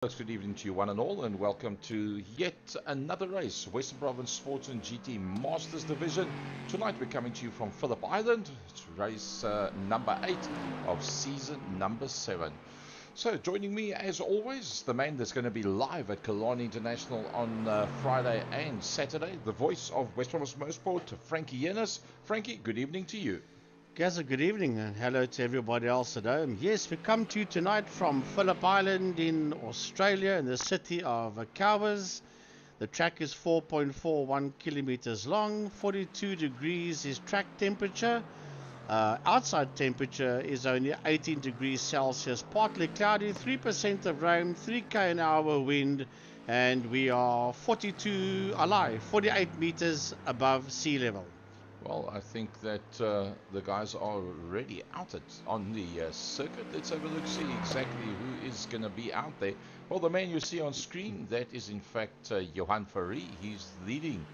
Good evening to you one and all, and welcome to yet another race, Western Province Sports and GT Masters Division. Tonight we're coming to you from Phillip Island. It's race number 8 of season number 7. So joining me as always, the man that's going to be live at Killarney International on Friday and Saturday, the voice of West Province Motorsport, Frankie Yenis. Frankie, good evening to you. Gaza, good evening and hello to everybody else at home. Yes, we come to you tonight from Phillip Island in Australia in the city of Cowes. The track is 4.41 kilometers long, 42 degrees is track temperature. Outside temperature is only 18 degrees Celsius, partly cloudy, 3% of rain, 3k an hour wind, and we are 48 meters above sea level. Well, I think that the guys are already out on the circuit. Let's have a look, see exactly who is going to be out there. Well, the man you see on screen, that is in fact Johan Fourie. He's leading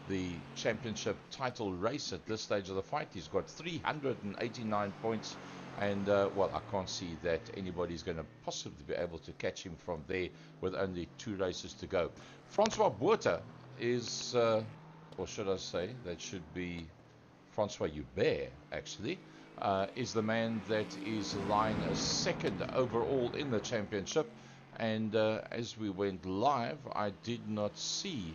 the championship title race at this stage of the fight. He's got 389 points. And, well, I can't see that anybody's going to possibly be able to catch him from there with only 2 races to go. Francois Botha is, or should I say, that should be Francois Hubert, actually, is the man that is lying a second overall in the championship. And as we went live, I did not see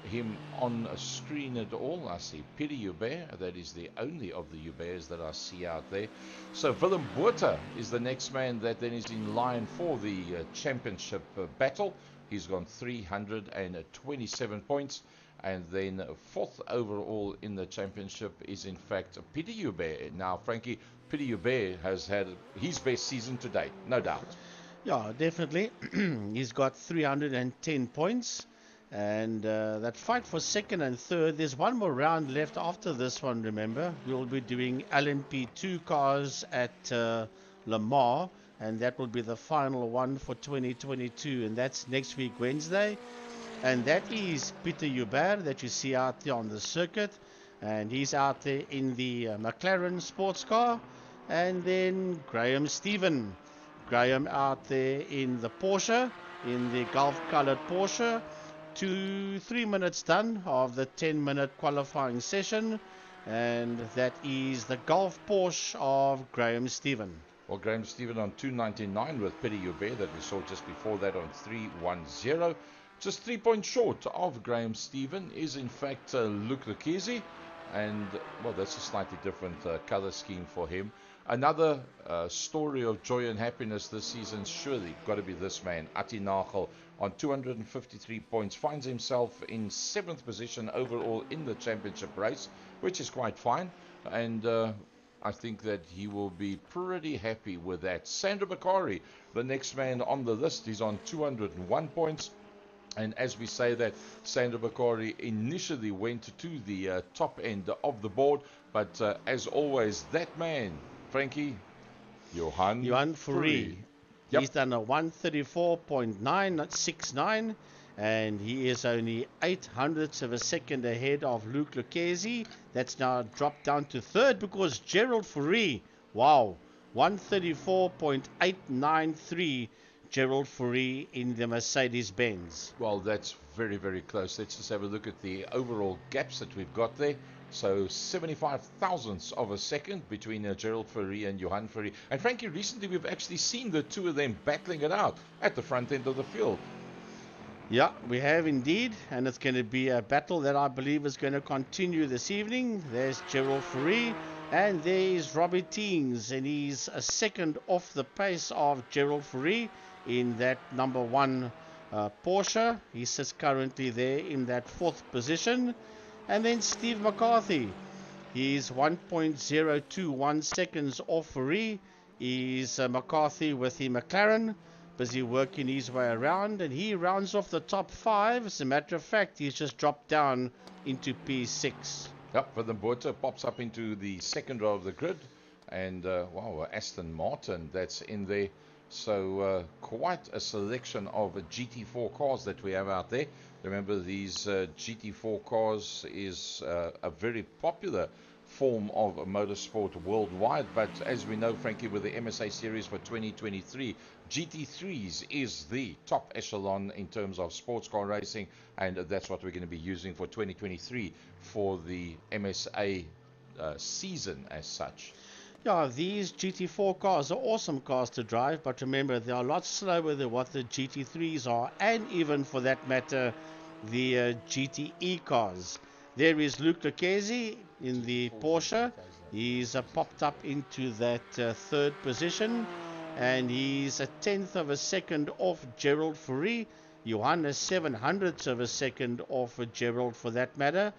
him on a screen at all. I see Peter Hubert. That is the only of the Huberts that I see out there. So Willem Botha is the next man that then is in line for the championship battle. He's got 327 points. And then 4th overall in the championship is in fact Peter Hubert. Now, Frankie, Peter Hubert has had his best season to date, no doubt. Yeah, definitely. He's got 310 points. And that fight for second and third, there's one more round left after this one, remember. We'll be doing LMP2 cars at Le Mans. And that will be the final one for 2022. And that's next week, Wednesday. And that is Peter Hubert that you see out there on the circuit. And he's out there in the McLaren sports car. And then Graham Stephen. Graham out there in the Porsche, in the Gulf-colored Porsche. 3 minutes done of the 10-minute qualifying session. And that is the Gulf Porsche of Graham Stephen. Well, Graham Stephen on 299 with Peter Hubert that we saw just before that on 310. Just 3 points short of Graham Stephen is in fact Luke Lucchese, and well, that's a slightly different color scheme for him. Another story of joy and happiness this season surely got to be this man, Ati Nagel, on 253 points, finds himself in 7th position overall in the championship race, which is quite fine, and I think that he will be pretty happy with that. Sandra Bakari, the next man on the list, is on 201 points. And as we say that, Sandra Bakari initially went to the top end of the board. But as always, that man, Frankie, Johan Fourie. Yep. He's done a 134.969. And he is only 0.08 of a second ahead of Luke Lucchese. That's now dropped down to 3rd because Gerald Fourie, wow, 134.893. Gerald Fourie in the Mercedes-Benz. Well, that's very, very close. Let's just have a look at the overall gaps that we've got there. So 75 thousandths of a second between Gerald Fourie and Johan Fourie. And Frankie, recently we've actually seen the two of them battling it out at the front end of the field. Yeah, we have indeed, and it's going to be a battle that I believe is going to continue this evening. There's Gerald Fourie, and there's Robbie Teens, and he's a second off the pace of Gerald Fourie in that number 1 Porsche. He sits currently there in that 4th position. And then Steve McCarthy, he's 1.021 seconds off Fourie. He's McCarthy with the McLaren, busy working his way around, and he rounds off the top 5. As a matter of fact, he's just dropped down into P6. Yep, Willem Botha pops up into the second row of the grid, and wow, Aston Martin that's in there. So quite a selection of GT4 cars that we have out there. Remember, these GT4 cars is a very popular form of motorsport worldwide. But as we know, Frankie, with the MSA series for 2023, GT3s is the top echelon in terms of sports car racing, and that's what we're going to be using for 2023 for the MSA season as such. Yeah, these GT4 cars are awesome cars to drive, but remember, they are a lot slower than what the GT3s are, and even for that matter, the GTE cars. There is Luke Lucchesi in the Porsche. He's popped up into that third position, and he's a tenth of a second off Gerald Fourie. Johan is 700ths of a second off Gerald for that matter,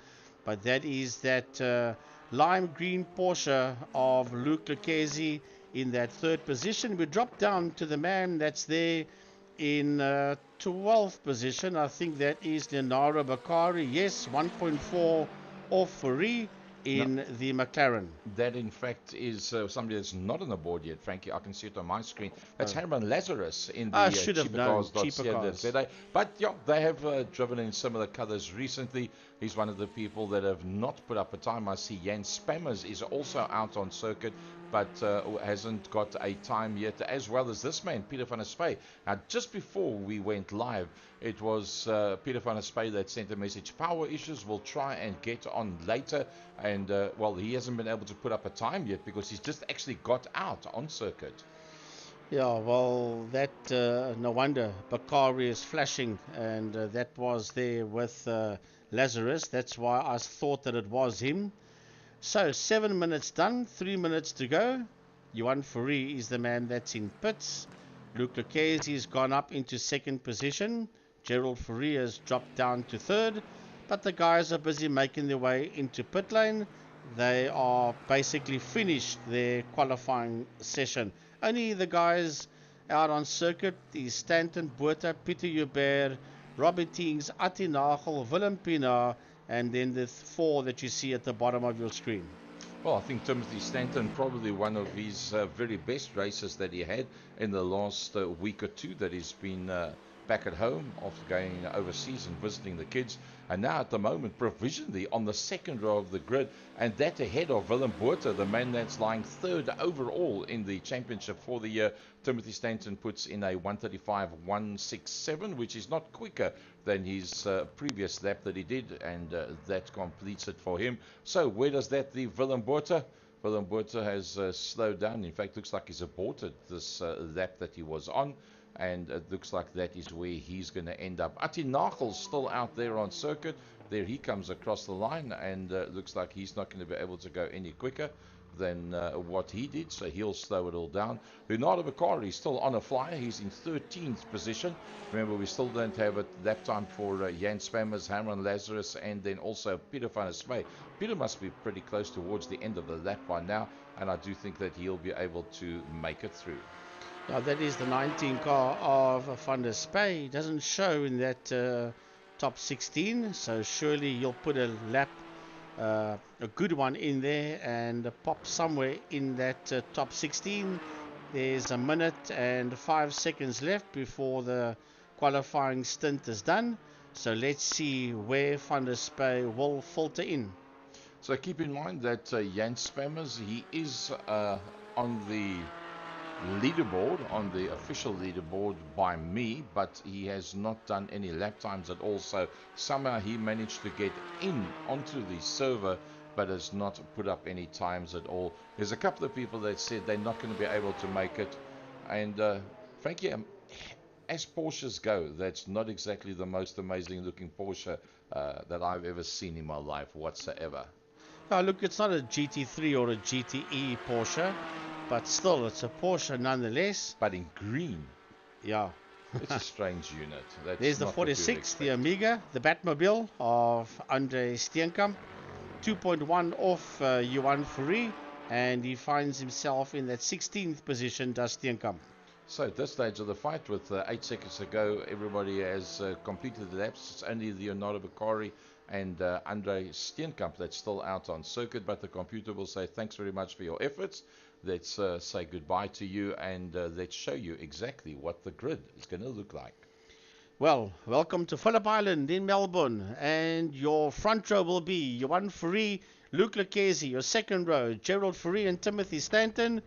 but that is that lime green Porsche of Luke Lucchesi in that third position. We drop down to the man that's there in 12th position. I think that is Leonardo Bakari. Yes, 1.4 off Fourie in the McLaren. That, in fact, is somebody that's not on the board yet, Frankie. I can see it on my screen. That's Herman Lazarus in the cheaper cars. But yeah, they have driven in similar colors recently. He's one of the people that have not put up a time. I see Jan Spammers is also out on circuit, but hasn't got a time yet, as well as this man, Peter van der Spey. Now, just before we went live, it was Peter van der Spey that sent a message. Power issues, we'll try and get on later. And, well, he hasn't been able to put up a time yet because he's just actually got out on circuit. Yeah, well, that no wonder Bakari is flashing, and that was there with Lazarus. That's why I thought that it was him. So 7 minutes done, 3 minutes to go. Johan Fourie is the man that's in pits. Luke Lucchesi has gone up into second position. Gerald Fourie has dropped down to third. But the guys are busy making their way into pit lane. They are basically finished their qualifying session. Only the guys out on circuit is Stanton, Buerta, Peter Hubert, Robin Teings, Atti Nagel, Willem Pinaar, and then the four that you see at the bottom of your screen. Well, I think Timothy Stanton, probably one of his very best races that he had in the last week or two, that he's been back at home after going overseas and visiting the kids, and now at the moment provisionally on the second row of the grid, and that ahead of Willem Buerta, the man that's lying third overall in the championship for the year. Timothy Stanton puts in a 1:35.167, which is not quicker than his previous lap that he did, and that completes it for him. So where does that leave Willem Buerta? Willem Buerta has slowed down. In fact, looks like he's aborted this lap that he was on, and it looks like that is where he's going to end up. Atti Nagel's still out there on circuit. There he comes across the line, and looks like he's not going to be able to go any quicker than what he did, so he'll slow it all down. Leonardo Bakari is still on a flyer. He's in 13th position. Remember, we still don't have a lap time for Jan Spammers, Herman Lazarus, and then also Peter van der Spey. Peter must be pretty close towards the end of the lap by now, and I do think that he'll be able to make it through. Now that is the 19 car of Van der Spey. It doesn't show in that top 16, so surely you'll put a lap, a good one in there, and pop somewhere in that top 16. There's a minute and 5 seconds left before the qualifying stint is done, so let's see where Van der Spey will filter in. So keep in mind that Jan Spammers, he is on the leaderboard, on the official leaderboard by me, but he has not done any lap times at all, so somehow he managed to get in onto the server but has not put up any times at all. There's a couple of people that said they're not going to be able to make it, and frankly, as Porsches go, that's not exactly the most amazing looking Porsche that I've ever seen in my life whatsoever. Now look, it's not a GT3 or a GTE Porsche, but still, it's a Porsche nonetheless. But in green. Yeah. It's a strange unit. That's There's the 46, the Amiga, the Batmobile of Andre Steenkamp. 2.1 off Johan Fourie, and he finds himself in that 16th position, does Steenkamp. So at this stage of the fight, with 8 seconds to go, everybody has completed the laps. It's only Leonardo Bakari and Andre Steenkamp that's still out on circuit, but the computer will say thanks very much for your efforts. Let's say goodbye to you, and let's show you exactly what the grid is going to look like. Well, welcome to Phillip Island in Melbourne, and your front row will be Johan Fourie, Luke Lucchesi. Your second row, Gerald Fourie and Timothy Stanton.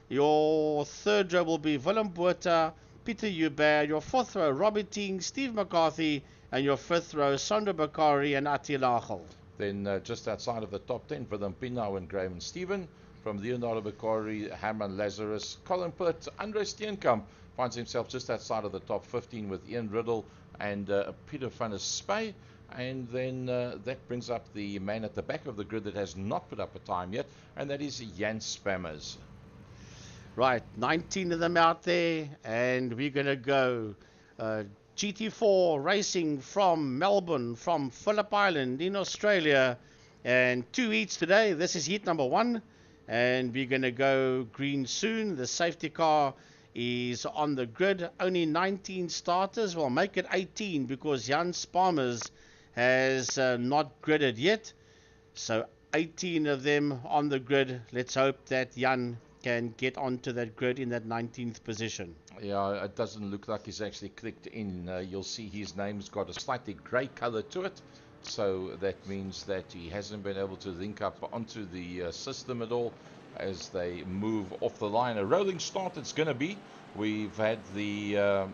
Your third row will be Willem Botha, Peter Hubert. Your fourth row, Robbie Ting, Steve McCarthy. And your fifth row, Sandra Bakari and Attila Achel. Then just outside of the top 10, Willem Pinaar and Graham Stephen. From Leonardo Bakari, Herman Lazarus, Colin Pitt, Andre Steenkamp finds himself just outside of the top 15 with Ian Riddle and Peter van der Spey. And then that brings up the man at the back of the grid that has not put up a time yet, and that is Jan Spammers. Right, 19 of them out there, and we're going to go GT4 racing from Melbourne, from Phillip Island in Australia, and 2 heats today. This is heat number 1, and we're going to go green soon. The safety car is on the grid. Only 19 starters. We'll make it 18 because Jan Spammers has not gridded yet. So 18 of them on the grid. Let's hope that Jan can get onto that grid in that 19th position. Yeah, it doesn't look like he's actually clicked in. You'll see his name's got a slightly grey colour to it. So that means that he hasn't been able to link up onto the system at all as they move off the line. A rolling start it's going to be. We've had the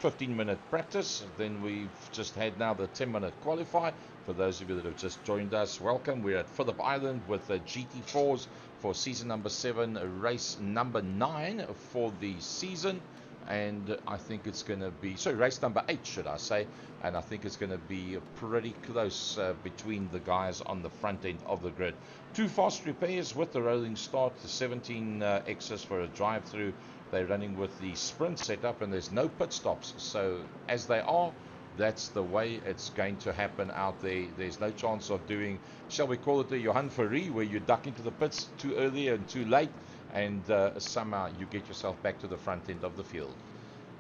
15-minute practice, then we've just had now the 10-minute qualify. For those of you that have just joined us, welcome. We're at Phillip Island with the GT4s for season number 7, race number 9 for the season. And I think it's going to be, race number 8 should I say, and I think it's going to be pretty close between the guys on the front end of the grid. 2 fast repairs with the rolling start, the 17 X's for a drive-through. They're running with the sprint setup and there's no pit stops, so as they are, that's the way it's going to happen out there. There's no chance of doing, shall we call it the Johan Fourie, where you duck into the pits too early and too late, and somehow you get yourself back to the front end of the field.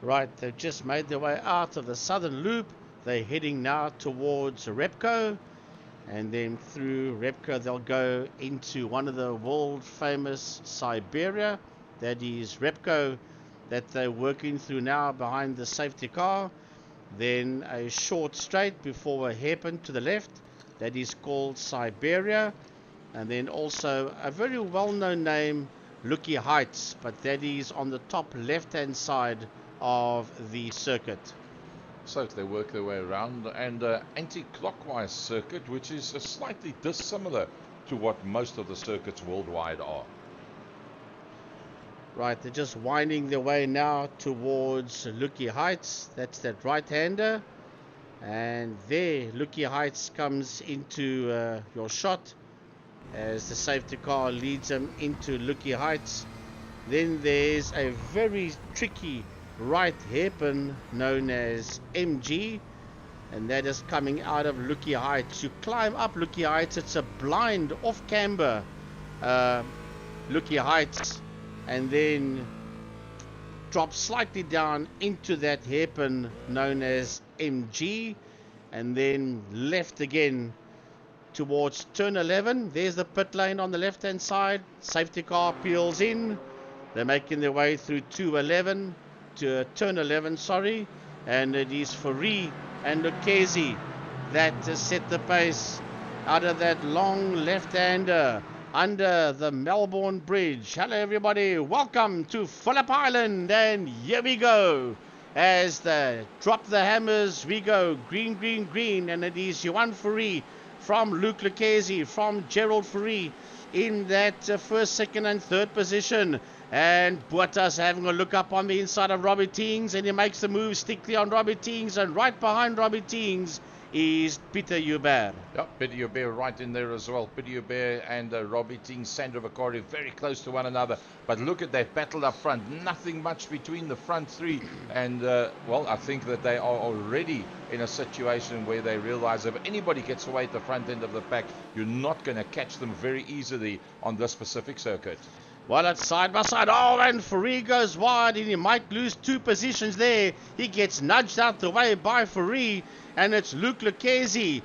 Right, they've just made their way out of the southern loop. They're heading now towards Repco, and then through Repco they'll go into one of the world famous Siberia. That is Repco that they're working through now behind the safety car. Then a short straight before a hairpin to the left. That is called Siberia. And then also a very well-known name, Lucky Heights, but that is on the top left-hand side of the circuit. So they work their way around, and anti-clockwise circuit, which is slightly dissimilar to what most of the circuits worldwide are. Right, they're just winding their way now towards Lucky Heights. That's that right-hander. And there, Lucky Heights comes into your shot as the safety car leads them into Lucky Heights. Then there's a very tricky right hairpin known as MG, and that is coming out of Lucky Heights. You climb up Lucky Heights. It's a blind off-camber Lucky Heights, and then drop slightly down into that hairpin known as MG, and then left again towards turn 11. There's the pit lane on the left hand side. Safety car peels in. They're making their way through turn 11, and it is Fourie and Lucchesi that set the pace out of that long left-hander under the Melbourne Bridge. Hello everybody, welcome to Phillip Island, and here we go. As they drop the hammers, we go green, green, green, and it is Johan Fourie from Luke Lucchesi, from Gerald Fourie in that first, second and third position. And Botha's having a look up on the inside of Robbie Teings, and he makes the move strictly on Robbie Teings, and right behind Robbie Teings is Peter Hubert. Yep, Peter Hubert right in there as well. Peter Hubert and Robbie Teings, Sandra Bakari very close to one another. But look at that battle up front. Nothing much between the front three. And, well, I think that they are already in a situation where they realize if anybody gets away at the front end of the pack, you're not going to catch them very easily on this specific circuit. Well, it's side by side. Oh, and Fourie goes wide, and he might lose 2 positions there. He gets nudged out the way by Fourie, and it's Luke Lucchesi,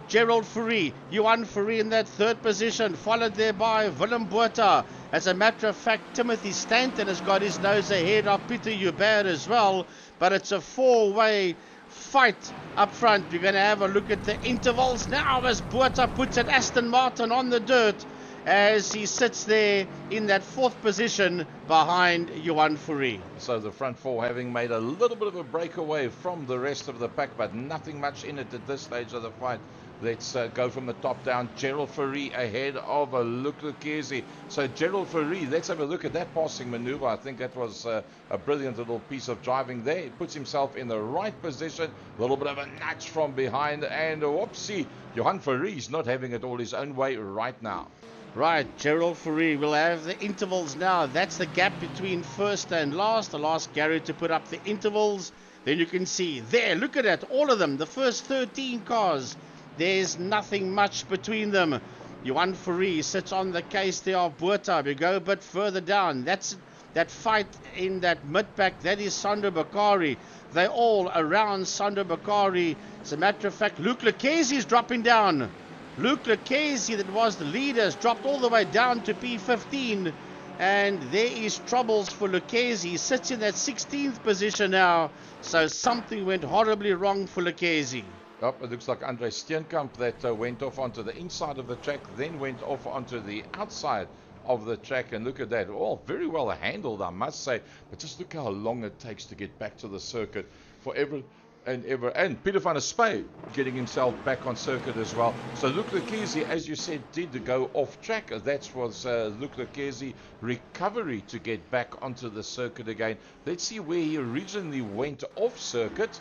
Gerald Fourie, Johan Fourie in that third position, followed there by Willem Botha. As a matter of fact, Timothy Stanton has got his nose ahead of Peter Hubert as well, but it's a four-way fight up front. We're going to have a look at the intervals now as Botha puts an Aston Martin on the dirt as he sits there in that fourth position behind Johan Fourie. So the front four having made a little bit of a breakaway from the rest of the pack, but nothing much in it at this stage of the fight. Let's go from the top down. Gerald Fourie ahead of Luc Lucchesi. So Gerald Fourie, let's have a look at that passing maneuver. I think that was a brilliant little piece of driving there. He puts himself in the right position. A little bit of a nudge from behind. And whoopsie, Johan Fourie's not having it all his own way right now. Right, Gerald Fourie will have the intervals now. That's the gap between first and last. I'll ask Gary to put up the intervals. Then you can see there, look at that, all of them, the first 13 cars. There's nothing much between them. Johan Fourie sits on the case there of Botha. We go a bit further down. That's that fight in that mid-pack. That is Sandro Bakari. They're all around Sandro Bakari. As a matter of fact, Luc Lucchesi is dropping down. Luc Lucchesi, that was the leader, has dropped all the way down to P15. And there is troubles for Lucchesi. He sits in that 16th position now. So something went horribly wrong for Lucchesi. Oh, it looks like Andre Steenkamp that went off onto the inside of the track, then went off onto the outside of the track. And look at that. Oh, very well handled, I must say. But just look how long it takes to get back to the circuit forever and ever. And Peter van der Spy getting himself back on circuit as well. So Luc Lucchesi, as you said, did go off track. That was Luc Lucchesi recovery to get back onto the circuit again. Let's see where he originally went off circuit.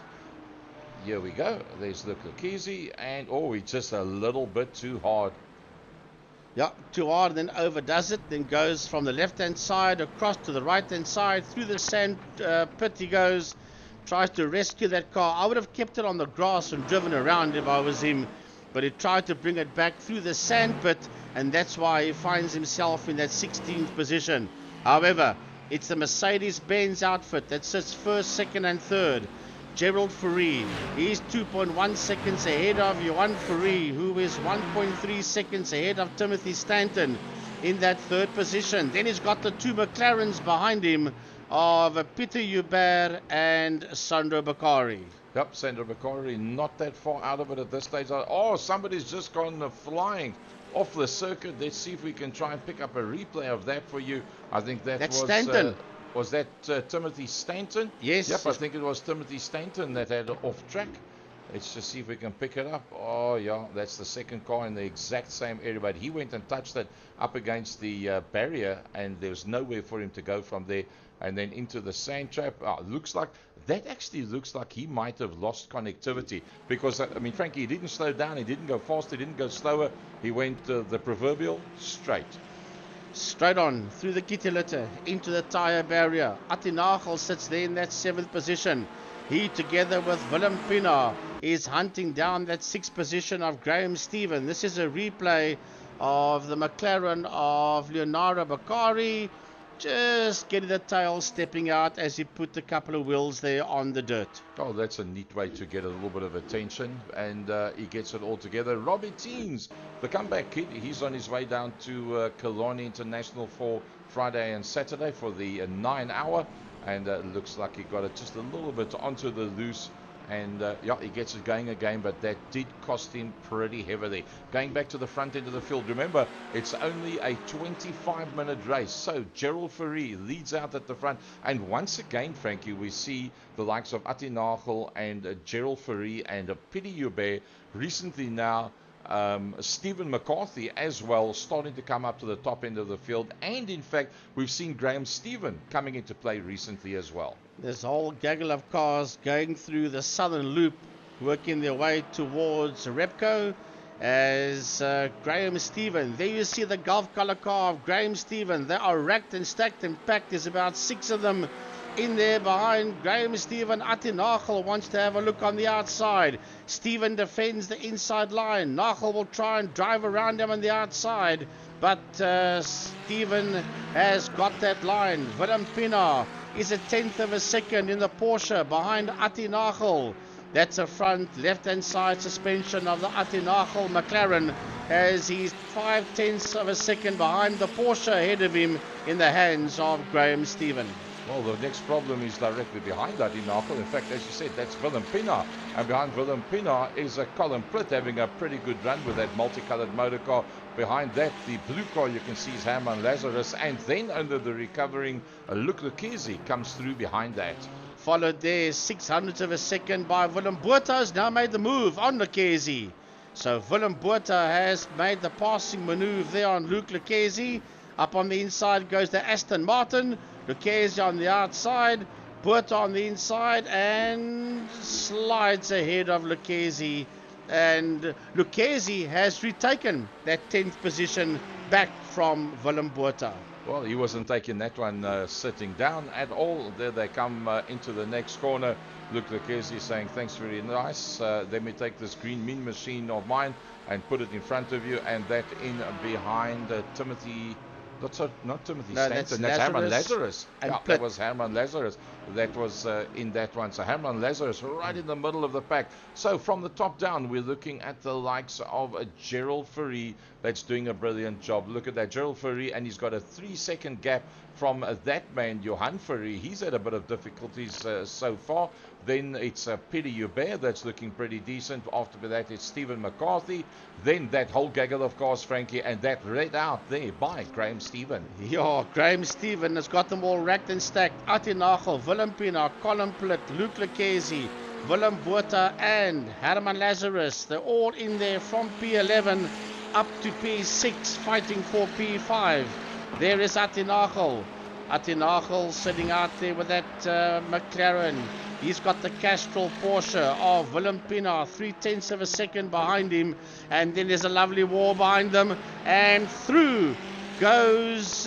Here we go. There's Luc Lucchesi, and oh, he's just a little bit too hard. Yeah, too hard, then overdoes it, then goes from the left-hand side across to the right-hand side, through the sand pit he goes, tries to rescue that car. I would have kept it on the grass and driven around if I was him, but he tried to bring it back through the sand pit, and that's why he finds himself in that 16th position. However, it's the Mercedes-Benz outfit that sits first, second and third. Gerald Fourie, he's 2.1 seconds ahead of Johan Fourie, who is 1.3 seconds ahead of Timothy Stanton in that third position. Then he's got the two McLarens behind him of Peter Hubert and Sandro Bakari. Yep, Sandro Bakari not that far out of it at this stage. Oh, somebody's just gone flying off the circuit. Let's see if we can try and pick up a replay of that for you. I think that's Stanton. Was that Timothy Stanton? Yes. Yep, I think it was Timothy Stanton that had off track. Let's just see if we can pick it up. Oh, yeah, that's the second car in the exact same area. But he went and touched it up against the barrier, and there's nowhere for him to go from there. And then into the sand trap. Looks like he might have lost connectivity. Because, I mean, frankly, he didn't slow down. He didn't go faster. He didn't go slower. He went the proverbial straight. Straight on through the kitty litter into the tyre barrier. Atinagel sits there in that 7th position. He, together with Willem Pinaar, is hunting down that 6th position of Graham Stephen. This is a replay of the McLaren of Leonardo Bakari. Just getting the tail stepping out as he put a couple of wheels there on the dirt. Oh, that's a neat way to get a little bit of attention, and he gets it all together. Robbie Teens, the comeback kid, he's on his way down to Killarney International for Friday and Saturday for the 9 hour, and looks like he got it just a little bit onto the loose. And yeah, he gets it going again, but that did cost him pretty heavily. Going back to the front end of the field, remember, it's only a 25-minute race. So Gerald Fourie leads out at the front. And once again, Frankie, we see the likes of Atinagel and Gerald Fourie and Peter Hubert recently now. Stephen McCarthy as well starting to come up to the top end of the field, and in fact we've seen Graham Stephen coming into play recently as well. This whole gaggle of cars going through the southern loop, working their way towards Repco as Graham Stephen. There you see the Gulf color car of Graham Stephen. They are racked and stacked and packed. There's about 6 of them in there behind Graham Stephen. Atinagel wants to have a look on the outside. Stephen defends the inside line. Nagel will try and drive around him on the outside, but Stephen has got that line. Willem Pinaar is a 10th of a second in the Porsche behind Atinagel. That's a front left-hand side suspension of the Atinachel McLaren, as he's 5/10 of a second behind the Porsche ahead of him in the hands of Graham Stephen. Well, the next problem is directly behind that in Arkle. In fact, as you said, that's Willem Pienaar. And behind Willem Pienaar is a Colin Plitt having a pretty good run with that multicolored motor car. Behind that, the blue car you can see is Herman Lazarus. And then under the recovering Luc Lucchesi comes through behind that. Followed there 600ths of a second by Willem Botha, has now made the move on Lucchesi. So Willem Botha has made the passing maneuver there on Luc Lucchesi. Up on the inside goes the Aston Martin. Lucchesi on the outside, Botha on the inside, and slides ahead of Lucchesi. And Lucchesi has retaken that 10th position back from Willem Botha. Well, he wasn't taking that one sitting down at all. There they come into the next corner. Luc Lucchesi saying, thanks, very nice. Let me take this green mean machine of mine and put it in front of you. And that in behind Timothy... Not Timothy Stanton, that's Herman Lazarus. Yeah, that was Herman Lazarus. That was in that one. So Herman Lazarus right in the middle of the pack. So from the top down, we're looking at the likes of Gerald Fourie that's doing a brilliant job. Look at that, Gerald Fourie, and he's got a 3-second gap from that man, Johan Fourie. He's had a bit of difficulties so far. Then it's Peter Hubert that's looking pretty decent. After that, it's Stephen McCarthy. Then that whole gaggle of cars, Frankie, and that read out there by Graham Stephen. Yeah, Graham Stephen has got them all racked and stacked. Atinachel, Willem Pienaar, Colin Plitt, Luc Lucchesi, Willem Botha, and Herman Lazarus. They're all in there from P11 up to P6, fighting for P5. There is Atinachel. Atinachel sitting out there with that McLaren. He's got the Castrol Porsche of Willem Pienaar, 3/10 of a second behind him. And then there's a lovely war behind them. And through goes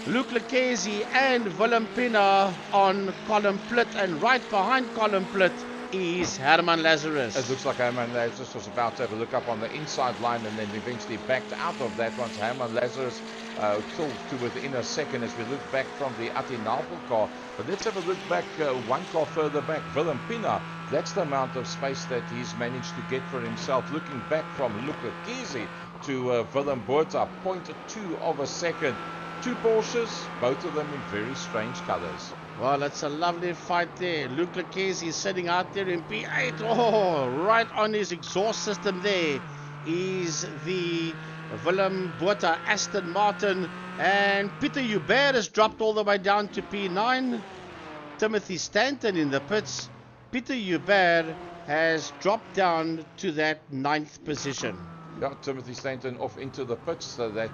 Luc Lucchesi and Willem Pienaar on Colin Plitt. And right behind Colin Plitt is Herman Lazarus. It looks like Herman Lazarus was about to have a look up on the inside line and then eventually backed out of that one. So Herman Lazarus killed to within a second as we look back from the Atinachel car. But let's have a look back one car further back. Willem Pienaar, that's the amount of space that he's managed to get for himself. Looking back from Luc Lucchesi to Willem Botha, 0.2 of a second. Two Porsches, both of them in very strange colors. Well, it's a lovely fight there. Luc Lucchesi is sitting out there in P8. Oh, right on his exhaust system there is the Willem Botha Aston Martin. And Peter Hubert has dropped all the way down to P9. Timothy Stanton in the pits. Peter Hubert has dropped down to that 9th position. Yeah, Timothy Stanton off into the pits, so that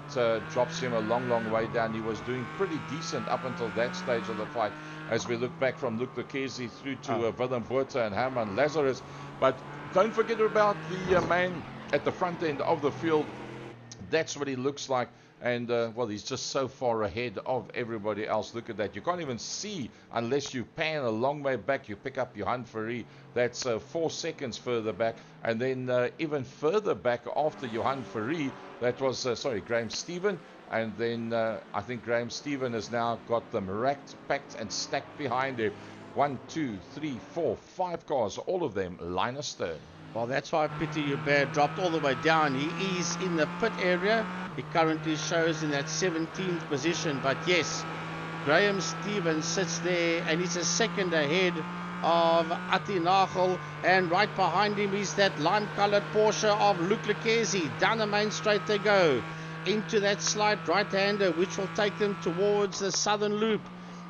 drops him a long, long way down. He was doing pretty decent up until that stage of the fight. As we look back from Luc Lucchesi through to Willem Botha and Herman Lazarus. But don't forget about the man at the front end of the field. That's what he looks like. And, well, he's just so far ahead of everybody else. Look at that. You can't even see unless you pan a long way back. You pick up Johan Fourie. That's 4 seconds further back. And then even further back after Johan Fourie, that was, Graham Stephen. And then I think Graham Stephen has now got them racked, packed, and stacked behind him. 1, 2, 3, 4, 5 cars, all of them line astern. Well, that's why Peter Hubert dropped all the way down. He is in the pit area. He currently shows in that 17th position. But yes, Graham Stevens sits there and he's a second ahead of Atinachel. And right behind him is that lime-colored Porsche of Luc Lucchesi. Down the main straight they go. Into that slight right-hander, which will take them towards the southern loop.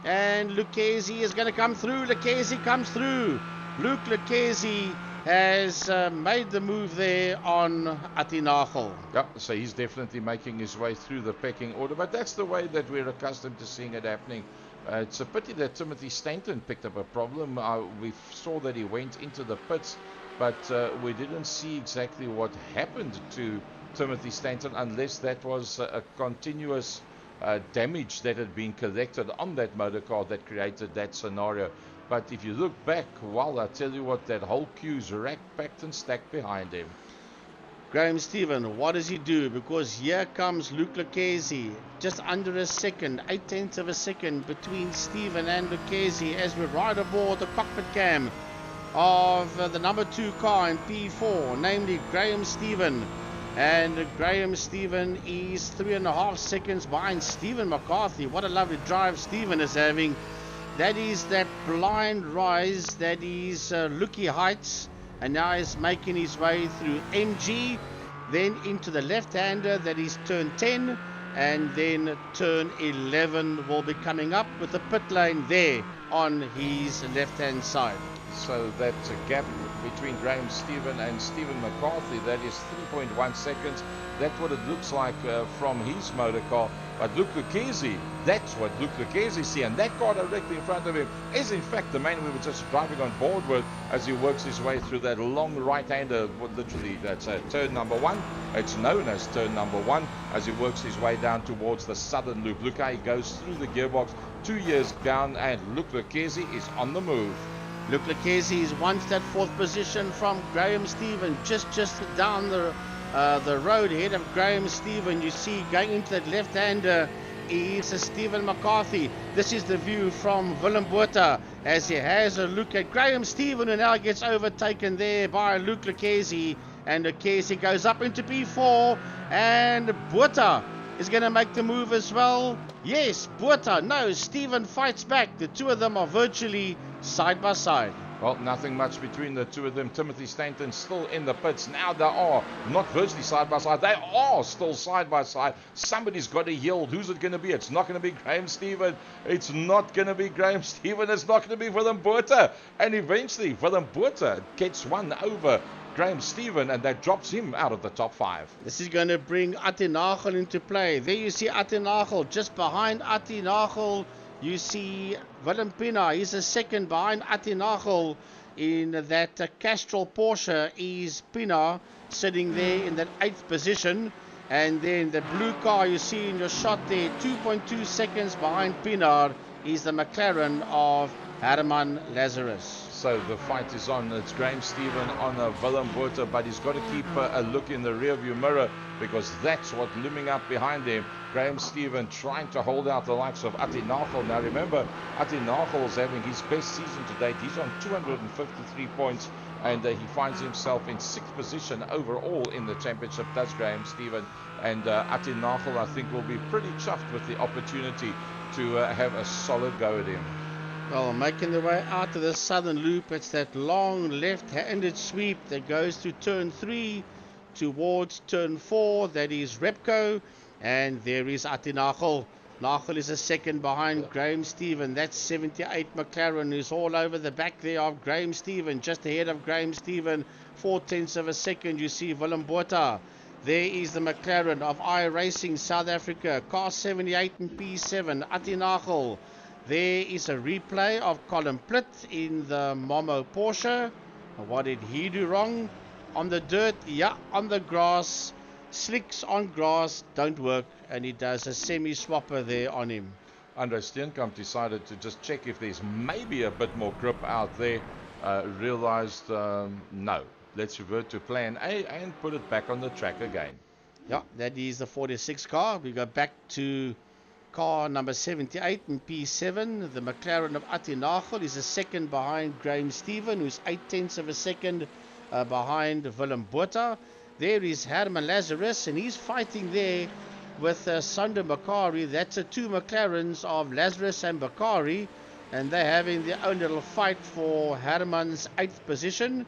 And Lucchesi is going to come through. Lucchesi comes through. Luc Lucchesi has made the move there on Atinachel. Yeah, so he's definitely making his way through the pecking order, but that's the way that we're accustomed to seeing it happening. It's a pity that Timothy Stanton picked up a problem. We saw that he went into the pits, but we didn't see exactly what happened to Timothy Stanton unless that was a continuous damage that had been collected on that motor car that created that scenario. But if you look back, well, I tell you what, that whole queue's racked, packed and stacked behind him. Graham Stephen, what does he do? Because here comes Luc Lucchesi, just under a second, 8/10 of a second between Stephen and Lucchesi as we ride aboard the cockpit cam. of the number 2 car in P4, namely Graham Stephen. And Graham Stephen is 3.5 seconds behind Stephen McCarthy. What a lovely drive Stephen is having. That is that blind rise, that is Lookie Heights, and now he's making his way through MG, then into the left-hander, that is turn 10, and then turn 11 will be coming up with the pit lane there on his left-hand side. So that gap between Graham Stephen and Stephen McCarthy, that is 3.1 seconds. That's what it looks like from his motor car. But Luke Lucchese, that's what Luke Lucchese see, and that car directly in front of him is in fact the man we were just driving on board with as he works his way through that long right-hander. Literally, that's turn number 1. It's known as turn number 1 as he works his way down towards the southern loop. Look how he goes through the gearbox, 2 years down, and Luke Lucchese is on the move. Luke Lucchese is one to that 4th position from Graham Stephen, just down the road ahead of Graham Stephen. You see going into that left-hander is Stephen McCarthy. This is the view from Willem Botha as he has a look at Graham Stephen, and now gets overtaken there by Luke Lucchese, and Lucchese goes up into P4, and Botha is going to make the move as well. Yes, Botha, no, Stephen fights back. The two of them are virtually side by side. Well, nothing much between the two of them. Timothy Stanton still in the pits. Now they are not virtually side by side. They are still side by side. Somebody's got to yield. Who's it going to be? It's not going to be Graham Stephen. It's not going to be Graham Stephen. It's not going to be Willem Botha. And eventually, Willem Botha gets one over Graham Stephen, and that drops him out of the top 5. This is going to bring Atti Nagel into play. There you see Atti Nagel. Just behind Atti Nagel, you see Willem Pina. He's a second behind Atti Nagel in that Castrol Porsche. Is Pina sitting there in that 8th position. And then the blue car you see in your shot there, 2.2 seconds behind Pina, is the McLaren of Herman Lazarus. So the fight is on. It's Graham Stephen on Willem Botha, but he's got to keep a look in the rearview mirror, because that's what's looming up behind him. Graham Stephen trying to hold out the likes of Atti Nagel. Now remember, Atti Nagel is having his best season to date. He's on 253 points, and he finds himself in 6th position overall in the championship. Does Graham Stephen, and Atti Nagel, I think, will be pretty chuffed with the opportunity to have a solid go at him. Well, making their way out to the southern loop, it's that long left-handed sweep that goes to turn 3 towards turn 4. That is Repco, and there is Atti Nagel. Nagel is a second behind Graham Stephen. That's 78 McLaren, who's all over the back there of Graham Stephen. Just ahead of Graham Stephen, 0.4 of a second, you see Willem Botha. There is the McLaren of iRacing South Africa, car 78 in P7, Atti Nagel. There is a replay of Colin Plitt in the Momo Porsche. What did he do wrong? On the dirt, yeah, on the grass. Slicks on grass don't work, and he does a semi-swapper there on him. Andre Steenkamp decided to just check if there's maybe a bit more grip out there. Realized, no. Let's revert to plan A and put it back on the track again. Yeah, that is the 46 car. We go back to car number 78 in P7. The McLaren of Atti Nagel is a second behind Graham Stephen, who's 0.8 of a second behind Willem Botha. There is Herman Lazarus, and he's fighting there with Sander Bakari. That's the two McLarens of Lazarus and Bakari, and they're having their own little fight for Herman's 8th position.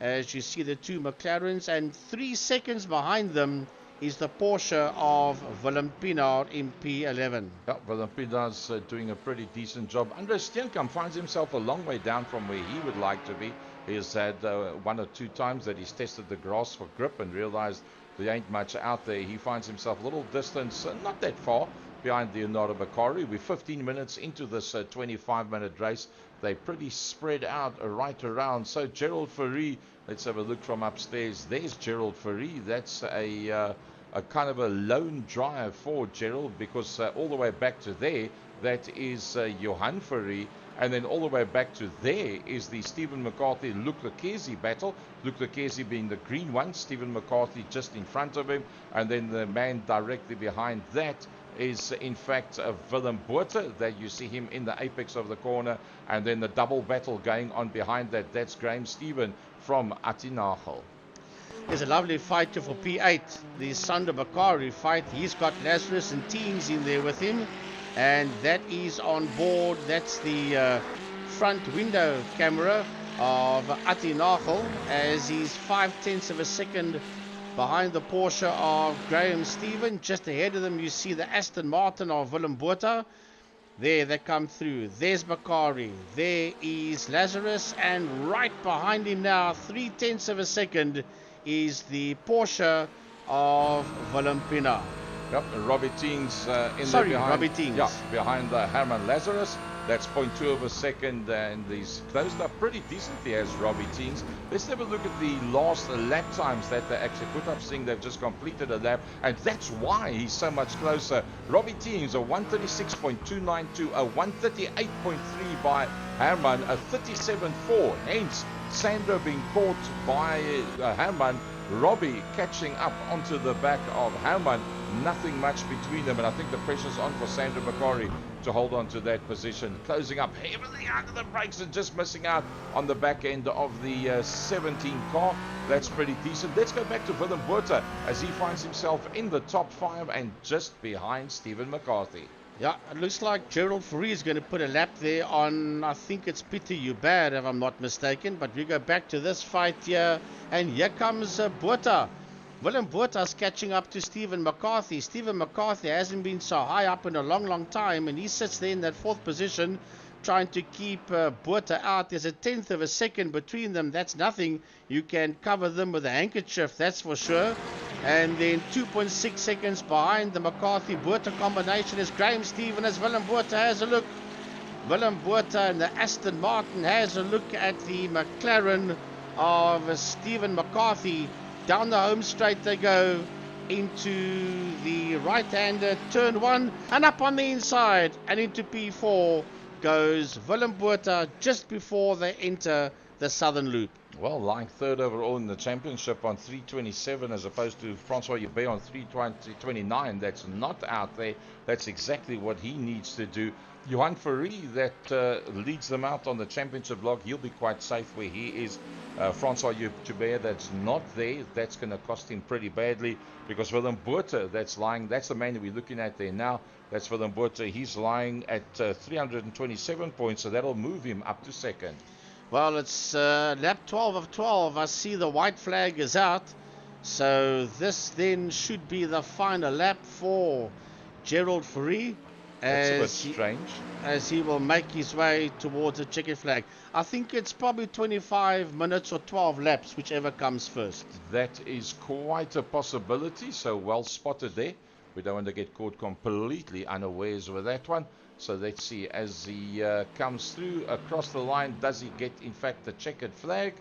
As you see the two McLarens, and 3 seconds behind them is the Porsche of Willem Pinaar in P11. Yeah, Willem Pinaar's doing a pretty decent job. Andre Steenkamp finds himself a long way down from where he would like to be. He has had 1 or 2 times that he's tested the grass for grip and realized there ain't much out there. He finds himself a little distance, not that far, behind Leonardo Bakari. We're 15 minutes into this 25-minute race. They're pretty spread out right around. So Gerald Fourie, let's have a look from upstairs. There's Gerald Fourie. That's a kind of a lone drive for Gerald, because all the way back to there, that is Johan Fourie. And then all the way back to there is the Stephen McCarthy Luke Lucchese battle. Luke Lucchese being the green one, Stephen McCarthy just in front of him. And then the man directly behind that is in fact Willem Botha. That you see him in the apex of the corner, and then the double battle going on behind that. That's Graham Stephen from Atinagel. There's a lovely fighter for P8, the Sander Bakari fight. He's got Lazarus and Teens in there with him, and that is on board. That's the front window camera of Atinagel, as he's 5/10 of a second behind the Porsche of Graham Stephen. Just ahead of them you see the Aston Martin of Willem Botha. There they come through. There's Bakari. There is Lazarus, and right behind him now, 3/10 of a second, is the Porsche of Willem Pina. Yep, Robbie Teens in Sorry, there behind. Robbie Teens. Yeah, behind Herman Lazarus. That's 0.2 of a second, and he's closed up pretty decently as Robbie Teens. Let's have a look at the last lap times that they actually put up, seeing they've just completed a lap, and that's why he's so much closer. Robbie Teens, a 136.292, a 138.3 by Herman, a 37.4. Hence, Sandro being caught by Herman. Robbie catching up onto the back of Herman. Nothing much between them, and I think the pressure's on for Sandro Bakari to hold on to that position. Closing up heavily under the brakes and just missing out on the back end of the 17 car. That's pretty decent. Let's go back to Willem Botha as he finds himself in the top 5 and just behind Stephen McCarthy. Yeah, it looks like Gerald Fourie is going to put a lap there on, I think it's Peter Hubert, if I'm not mistaken. But we go back to this fight here, and here comes Botha. Willem Botha's catching up to Stephen McCarthy. Stephen McCarthy hasn't been so high up in a long time, and he sits there in that 4th position trying to keep Botha out. There's a 10th of a second between them. That's nothing. You can cover them with a handkerchief, that's for sure. And then 2.6 seconds behind the McCarthy-Botha combination is Graham Stephen, as Willem Botha has a look. Willem Botha and the Aston Martin has a look at the McLaren of Stephen McCarthy. Down the home straight they go into the right-hander, turn 1, and up on the inside and into P4 goes Willem Botha just before they enter the southern loop. Well, lying 3rd overall in the championship on 327 as opposed to Francois Hubert on 329. That's not out there. That's exactly what he needs to do. Johan Fourie, that leads them out on the championship log. He'll be quite safe where he is. Francois Hubert, that's not there. That's going to cost him pretty badly, because Willem Botha, that's the man that we're looking at there now. That's Willem Botha. He's lying at 327 points, so that'll move him up to 2nd. Well, it's lap 12 of 12. I see the white flag is out. So this then should be the final lap for Gerald Fourie. That's a bit strange. As he will make his way towards the checkered flag. I think it's probably 25 minutes or 12 laps, whichever comes first. That is quite a possibility, so well spotted there. We don't want to get caught completely unawares with that one. So let's see, as he comes through across the line, does he get, in fact, the checkered flag?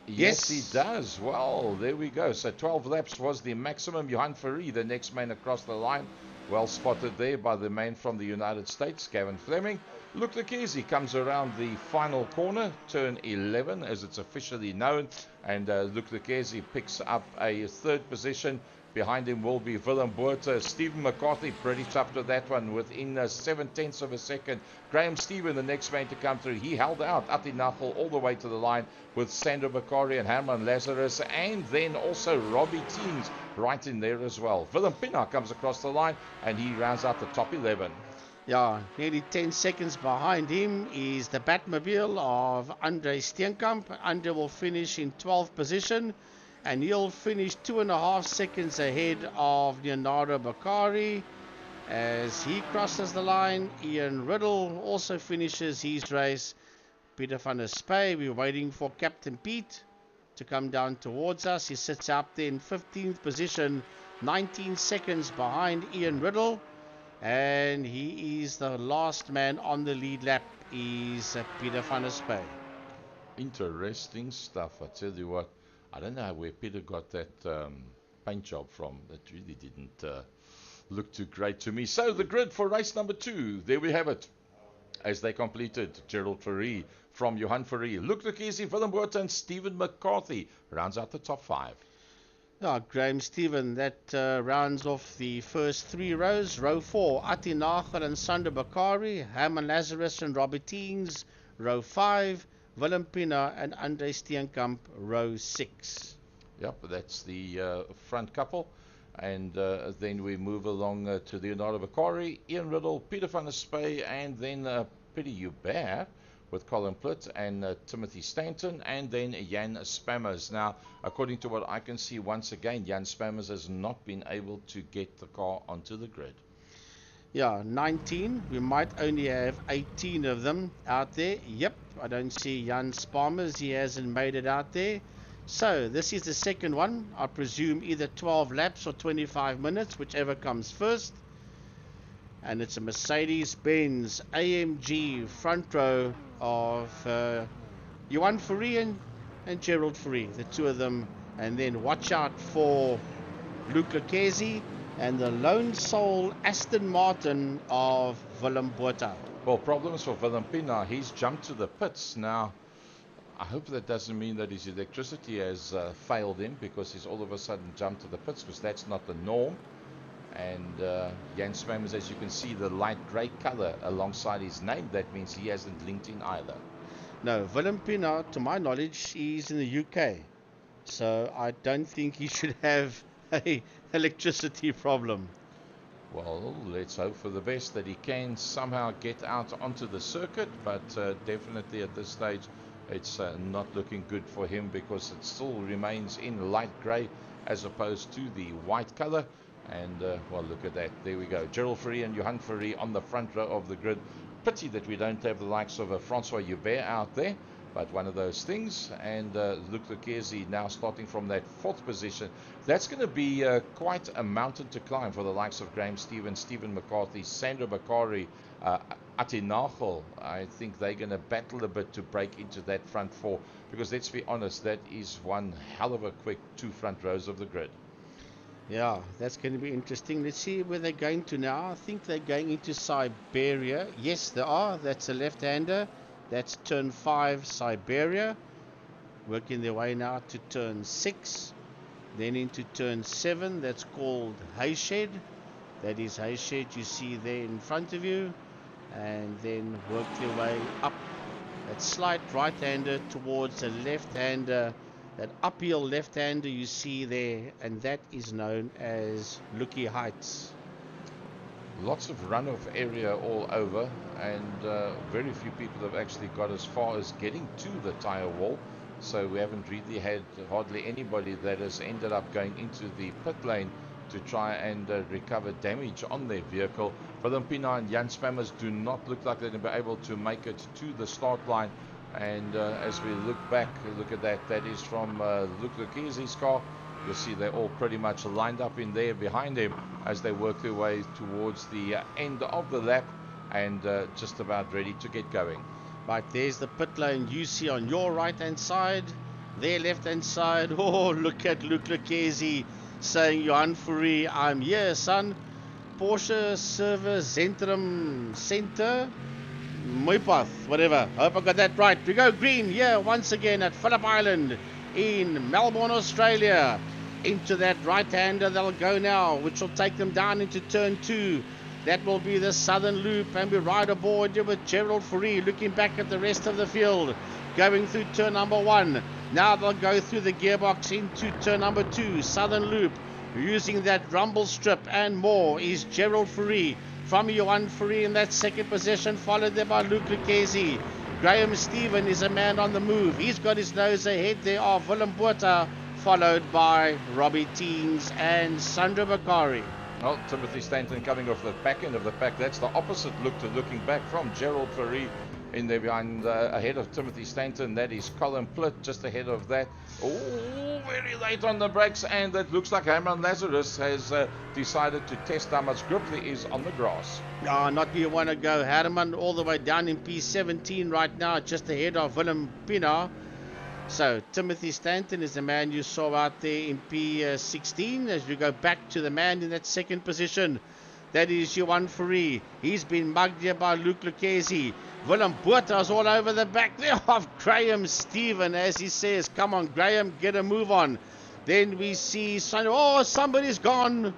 Yes, he does. Well, there we go. So 12 laps was the maximum. Johan Fourie, the next man across the line. Well spotted there by the man from the United States, Gavin Fleming. Luc Lekesi comes around the final corner, turn 11 as it's officially known. And Luc Lekesi picks up a 3rd position. Behind him will be Willem Botha. Stephen McCarthy, pretty tough to that one, within 7/10 of a second. Graham Stephen, the next man to come through. He held out Atinagel all the way to the line with Sandro Bakari and Herman Lazarus, and then also Robbie Teens right in there as well. Willem Pina comes across the line, and he rounds out the top 11. Yeah, nearly 10 seconds behind him is the Batmobile of Andre Steenkamp. Andre will finish in 12th position, and he'll finish 2.5 seconds ahead of Leonardo Bakari. As he crosses the line, Ian Riddle also finishes his race. Peter van der Spey, we're waiting for Captain Pete to come down towards us. He sits out there in 15th position, 19 seconds behind Ian Riddle. And he is the last man on the lead lap, is Peter van der Spey. Interesting stuff, I tell you what. I don't know where Peter got that paint job from. That really didn't look too great to me. So the grid for race number 2, there we have it. As they completed, Gerald Fourie from Johan Fourie, Luc Lekesi, Willem Botha and Stephen McCarthy rounds out the top 5. Graham Stephen, that rounds off the first three rows. Row 4, Ati Nagel and Sander Bakari, Herman Lazarus and Robert Teens. Row 5, Willem Pina and Andre Steenkamp. Row 6. Yep, that's the front couple. And then we move along to Leonardo Bakari, Ian Riddle, Peter van der Spey, and then Pieter Hubert with Colin Plitt and Timothy Stanton, and then Jan Spammers. Now, according to what I can see, once again, Jan Spammers has not been able to get the car onto the grid. Yeah, 19. We might only have 18 of them out there. Yep, I don't see Jan Spammers. He hasn't made it out there. So, this is the second one. I presume either 12 laps or 25 minutes, whichever comes first. And it's a Mercedes-Benz AMG front row of Johan Fourie and Gerald Fourie, the two of them. And then watch out for Luc Lucchesi and the Lone Soul Aston Martin of Willem Botha. Well, problems for Willem Pina. He's jumped to the pits. Now, I hope that doesn't mean that his electricity has failed him, because he's all of a sudden jumped to the pits, because that's not the norm. And Jan Spammers, as you can see, the light grey colour alongside his name, that means he hasn't linked in either. No, Willem Pina, to my knowledge, he's in the UK. So I don't think he should have a electricity problem. Well, let's hope for the best that he can somehow get out onto the circuit, but definitely at this stage it's not looking good for him, because it still remains in light grey as opposed to the white colour. And well, look at that, there we go, Gerald Fourie and Johan Fourie on the front row of the grid. Pity that we don't have the likes of Francois Hubert out there, but one of those things. And Luc Lucchesi now starting from that fourth position. That's going to be quite a mountain to climb for the likes of Graham Stevens, Stephen McCarthy, Sandra Bakari, Ati Nagel. I think they're going to battle a bit to break into that front four, because let's be honest, that is one hell of a quick two front rows of the grid. Yeah, that's going to be interesting. Let's see where they're going to now. I think they're going into Siberia. Yes, they are. That's a left-hander. That's turn 5, Siberia. Working their way now to turn 6. Then into turn 7. That's called Hayshed. That is Hayshed you see there in front of you. And then work their way up. That slight right-hander towards a left-hander. That uphill left-hander you see there, and that is known as Lucky Heights. Lots of runoff area all over, and very few people have actually got as far as getting to the tyre wall. So we haven't really had hardly anybody that has ended up going into the pit lane to try and recover damage on their vehicle. Willem Pina and Jan Spammers do not look like they're going to be able to make it to the start line. And as we look back, look at that. That is from Luc Lucchesi's car. You'll see they're all pretty much lined up in there behind him as they work their way towards the end of the lap, and just about ready to get going. Right, there's the pit lane you see on your right-hand side. Their left-hand side. Oh, look at Luc Lucchesi saying, Johan Fourie, I'm here, son. Porsche Service Zentrum Center. Mooipath, whatever. Hope I got that right. We go green here once again at Phillip Island in Melbourne, Australia. Into that right-hander they'll go now, which will take them down into turn 2. That will be the southern loop, and we ride aboard here with Gerald Fourie looking back at the rest of the field. Going through turn number 1. Now they'll go through the gearbox into turn number 2, southern loop. Using that rumble strip and more is Gerald Fourie. From Johan Fourie in that second position, followed there by Luc Lucchesi. Graham Stephen is a man on the move. He's got his nose ahead there of Willem Botha, followed by Robbie Teens and Sandra Bakari. Well, Timothy Stanton coming off the back end of the pack. That's the opposite look to looking back from Gerald Fourie in there behind, ahead of Timothy Stanton. That is Colin Plitt just ahead of that. Oh, very late on the brakes, and it looks like Herman Lazarus has decided to test how much grip there is on the grass. Not where you want to go. Herman all the way down in P17 right now, just ahead of Willem Pina. So Timothy Stanton is the man you saw out there in P16. As we go back to the man in that second position, that is Johan Fourie. He's been mugged here by Luc Lucchesi. Willem Botha's all over the back there of Graham Stephen, as he says, come on Graham, get a move on. Then we see, oh, somebody's gone.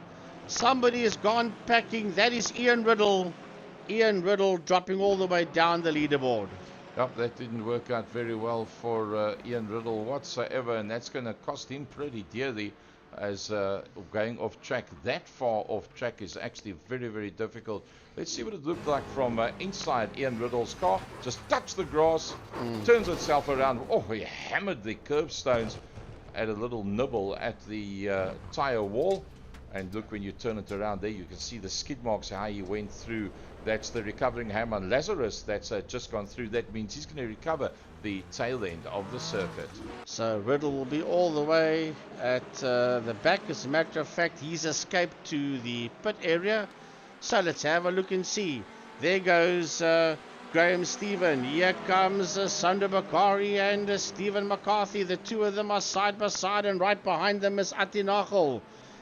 Somebody has gone packing. That is Ian Riddle. Ian Riddle dropping all the way down the leaderboard. Yep, that didn't work out very well for Ian Riddle whatsoever, and that's going to cost him pretty dearly, as going off track, that far off track, is actually very, very difficult. Let's see what it looked like from inside Ian Riddle's car. Just touched the grass, turns itself around. Oh, he hammered the curbstones, at a little nibble at the tire wall. And look, when you turn it around there, you can see the skid marks, how he went through. That's the recovering hammer. Lazarus, that's just gone through. That means he's going to recover the tail end of the circuit. So Riddle will be all the way at the back. As a matter of fact, he's escaped to the pit area. So let's have a look and see. There goes Graham Stephen. Here comes Sander Bakari and Stephen McCarthy. The two of them are side by side, and right behind them is Atinachel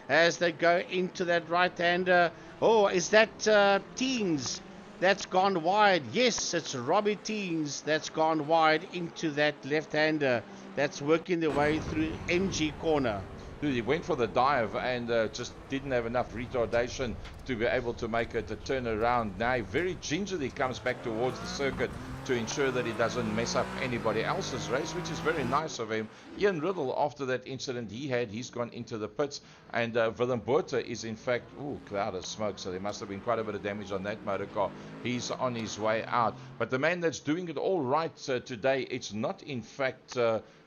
as they go into that right-hander. Oh, is that Teens that's gone wide? Yes, it's Robbie Teens that's gone wide into that left-hander. That's working their way through MG corner. Dude, he went for the dive and just didn't have enough retardation to be able to make it a turn around. Now he very gingerly comes back towards the circuit to ensure that he doesn't mess up anybody else's race, which is very nice of him. Ian Riddle, after that incident he's gone into the pits, and Willem Botha is in fact, cloud of smoke, so there must have been quite a bit of damage on that motor car. He's on his way out. But the man that's doing it all right today, it's not in fact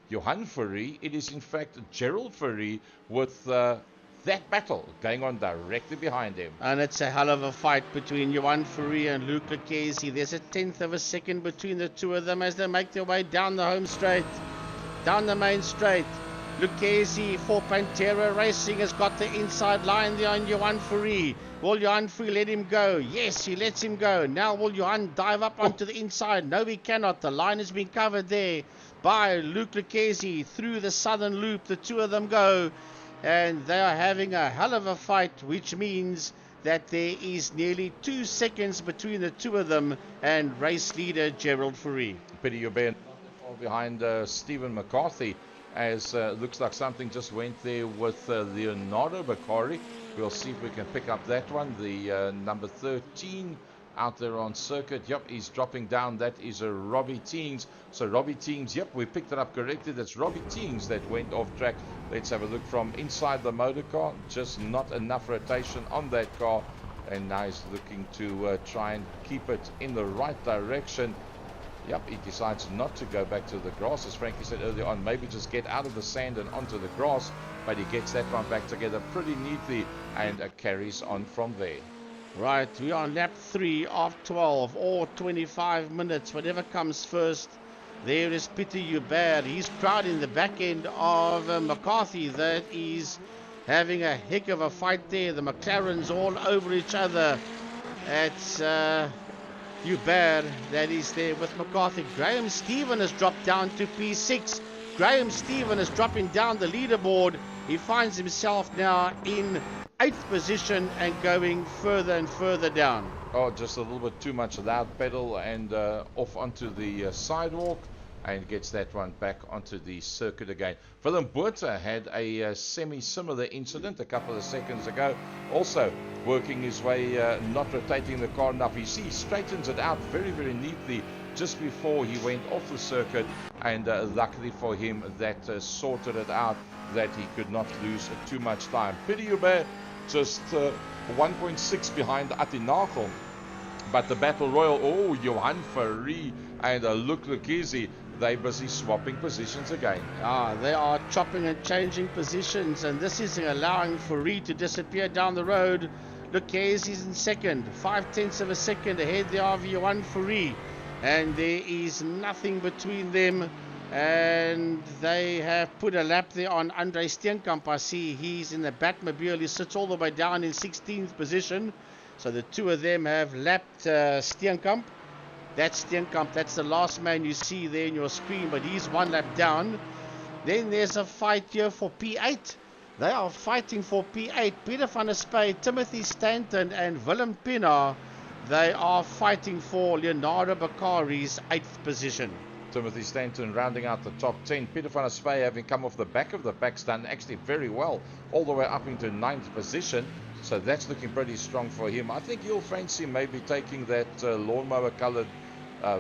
Johan Fourie, it is in fact Gerald Fourie with that battle going on directly behind him. And it's a hell of a fight between Johan Fourie and Luke Lucchesi. There's a tenth of a second between the two of them as they make their way down the home straight, down the main straight. Lucchesi for Pantera Racing has got the inside line there on Johan Fourie. Will Johan Fourie let him go? Yes, he lets him go. Now will Johan dive up onto the inside? No, he cannot. The line has been covered there by Luke Lucchesi through the southern loop. The two of them go, and they are having a hell of a fight, which means that there is nearly 2 seconds between the two of them and race leader Gerald Fourie. Pity you're being behind Stephen McCarthy, as looks like something just went there with Leonardo Bakari. We'll see if we can pick up that one. The number 13 out there on circuit. Yep, he's dropping down. That is a Robbie Teens. So Robbie Teens, yep, we picked it up correctly. That's Robbie Teens that went off track. Let's have a look from inside the motor car. Just not enough rotation on that car. And now he's looking to try and keep it in the right direction. Yep, he decides not to go back to the grass, as Frankie said earlier on. Maybe just get out of the sand and onto the grass. But he gets that one back together pretty neatly and carries on from there. Right, we are on lap 3 of 12 or 25 minutes, whatever comes first. There is Peter Hubert. He's proud in the back end of McCarthy. That is having a heck of a fight there. The McLarens all over each other. It's Hubert that is there with McCarthy. Graham Stephen has dropped down to P6. Graham Stephen is dropping down the leaderboard. He finds himself now in 8th position and going further and further down. Oh, just a little bit too much loud pedal and off onto the sidewalk, and gets that one back onto the circuit again. Phillip Botha had a semi-similar incident a couple of seconds ago. Also working his way, not rotating the car enough. You see, he straightens it out very, very neatly just before he went off the circuit, and luckily for him that sorted it out, that he could not lose too much time. Pity Hubert just 1.6 behind Atinachel. But the Battle Royal, Johan Fourie and Luke Lucchesi, they're busy swapping positions again. They are chopping and changing positions, and this is allowing Fourie to disappear down the road. Lucchesi is in second, 0.5 of a second ahead there of Johan Fourie, and there is nothing between them. And they have put a lap there on Andre Steenkamp. I see he's in the Batmobile. He sits all the way down in 16th position. So the two of them have lapped Steenkamp. That's Steenkamp. That's the last man you see there in your screen, but he's one lap down. Then there's a fight here for P8. They are fighting for P8. Peter van der Spey, Timothy Stanton, and Willem Pinaar. They are fighting for Leonardo Bakari's 8th position. Timothy Stanton rounding out the top 10. Peter van der Spey, having come off the back of the pack's done actually very well, all the way up into 9th position. So that's looking pretty strong for him. I think you'll fancy maybe taking that lawnmower coloured